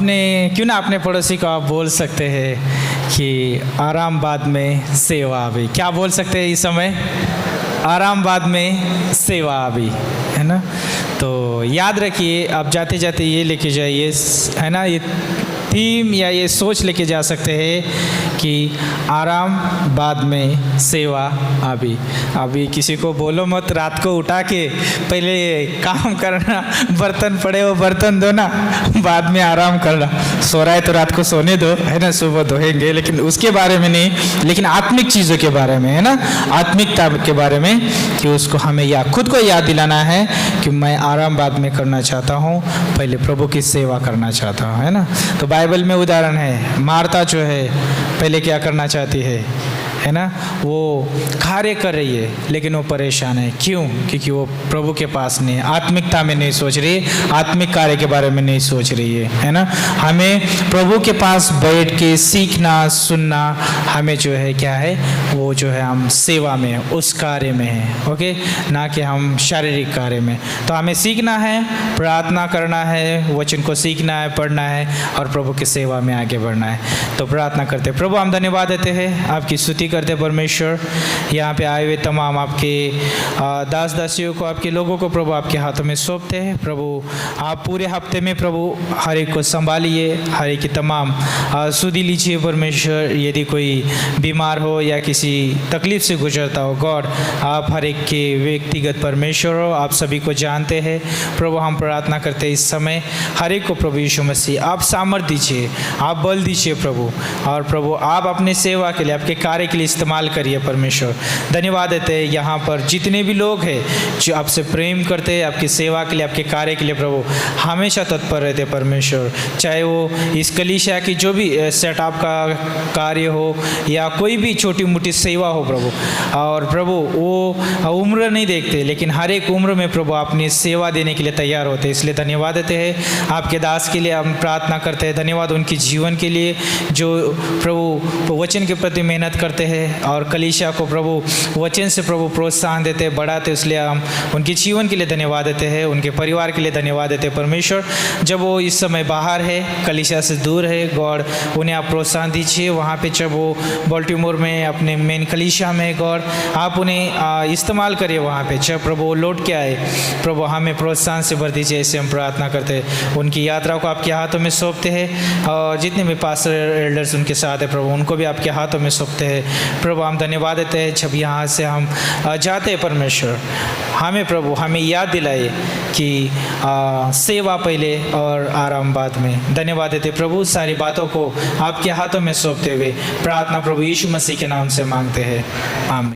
क्यों ना अपने पड़ोसी को आप बोल सकते हैं कि आराम बाद में सेवा भी। क्या बोल सकते हैं इस समय? आराम बाद में सेवा भी, है ना। तो याद रखिए, आप जाते जाते ये लेके जाइए, है ना, ये थीम या ये सोच लेके जा सकते हैं कि आराम बाद में सेवा अभी। अभी किसी को बोलो मत रात को उठा के पहले काम करना, बर्तन पड़े हो बर्तन धोना, बाद में आराम करना। सो रहा है तो रात को सोने दो, है ना, सुबह धोएंगे, लेकिन उसके बारे में नहीं, लेकिन आत्मिक चीज़ों के बारे में, है ना, आत्मिकता के बारे में, कि उसको हमें खुद को याद दिलाना है कि मैं आराम बाद में करना चाहता हूँ, पहले प्रभु की सेवा करना चाहता हूँ, है ना। तो बाइबल में उदाहरण है, मार्था जो है पहले क्या करना चाहती है ना, वो कार्य कर रही है लेकिन वो परेशान है। क्यों? क्योंकि वो प्रभु के पास नहीं, आत्मिकता में नहीं सोच रही, आत्मिक कार्य के बारे में नहीं सोच रही है ना। हमें प्रभु के पास बैठ के सीखना, सुनना, हमें जो है क्या है, वो जो है हम सेवा में, उस कार्य में है, ओके, ना कि हम शारीरिक कार्य में। तो हमें सीखना है, प्रार्थना करना है, वचन को सीखना है, पढ़ना है और प्रभु की सेवा में आगे बढ़ना है। तो प्रार्थना करते, प्रभु हम धन्यवाद देते हैं, आपकी स्तुति करते परमेश्वर, यहाँ पे आए हुए तमाम आपके दास दासियों को, आपके लोगों को प्रभु आपके हाथों में सौंपते हैं। प्रभु आप पूरे हफ्ते में प्रभु हर एक को संभालिए, हर एक की तमाम सुधि लीजिए परमेश्वर। यदि कोई बीमार हो या किसी तकलीफ से गुजरता हो, गॉड आप हर एक के व्यक्तिगत परमेश्वर हो, आप सभी को जानते हैं प्रभु। हम प्रार्थना करते हैं इस समय हर एक को प्रभु यीशु मसीह आप सामर्थ दीजिए, आप बल दीजिए प्रभु, और प्रभु आप अपने सेवा के लिए, आपके कार्य के लिए इस्तेमाल करिए परमेश्वर। धन्यवाद देते हैं यहाँ पर जितने भी लोग हैं जो आपसे प्रेम करते हैं, आपकी सेवा के लिए, आपके कार्य के लिए प्रभु हमेशा तत्पर रहते परमेश्वर। चाहे वो इस कलीसिया की जो भी सेटअप का कार्य हो या कोई भी छोटी मोटी सेवा हो प्रभु, और प्रभु वो उम्र नहीं देखते, लेकिन हर एक उम्र में प्रभु अपनी सेवा देने के लिए तैयार होते हैं। इसलिए धन्यवाद देते हैं आपके दास के लिए, हम प्रार्थना करते हैं। धन्यवाद उनकी जीवन के लिए जो प्रभु वचन के प्रति मेहनत करते हैं और कलीसिया को प्रभु वचन से प्रभु प्रोत्साहन देते, बढ़ाते। इसलिए हम उनके जीवन के लिए धन्यवाद देते हैं, उनके परिवार के लिए धन्यवाद देते हैं परमेश्वर। जब वो इस समय बाहर है, कलीसिया से दूर है, गॉड उन्हें आप प्रोत्साहन दीजिए। वहाँ पे जब वो बाल्टीमोर में अपने मेन कलीसिया में, गॉड आप उन्हें इस्तेमाल करिए वहाँ पे। जब प्रभु वो लौट के आए प्रभु हमें प्रोत्साहन से भर दीजिए, ऐसे हम प्रार्थना करते हैं। उनकी यात्रा को आपके हाथों में सौंपते हैं, और जितने भी पास्टर एल्डर्स उनके साथ है प्रभु उनको भी आपके हाथों में सौंपते हैं प्रभु। हम धन्यवाद देते हैं जब यहाँ से हम जाते हैं परमेश्वर, हमें प्रभु हमें याद दिलाए कि सेवा पहले और आराम बाद में। धन्यवाद देते प्रभु, सारी बातों को आपके हाथों में सौंपते हुए प्रार्थना प्रभु यीशु मसीह के नाम से मांगते हैं, आमीन।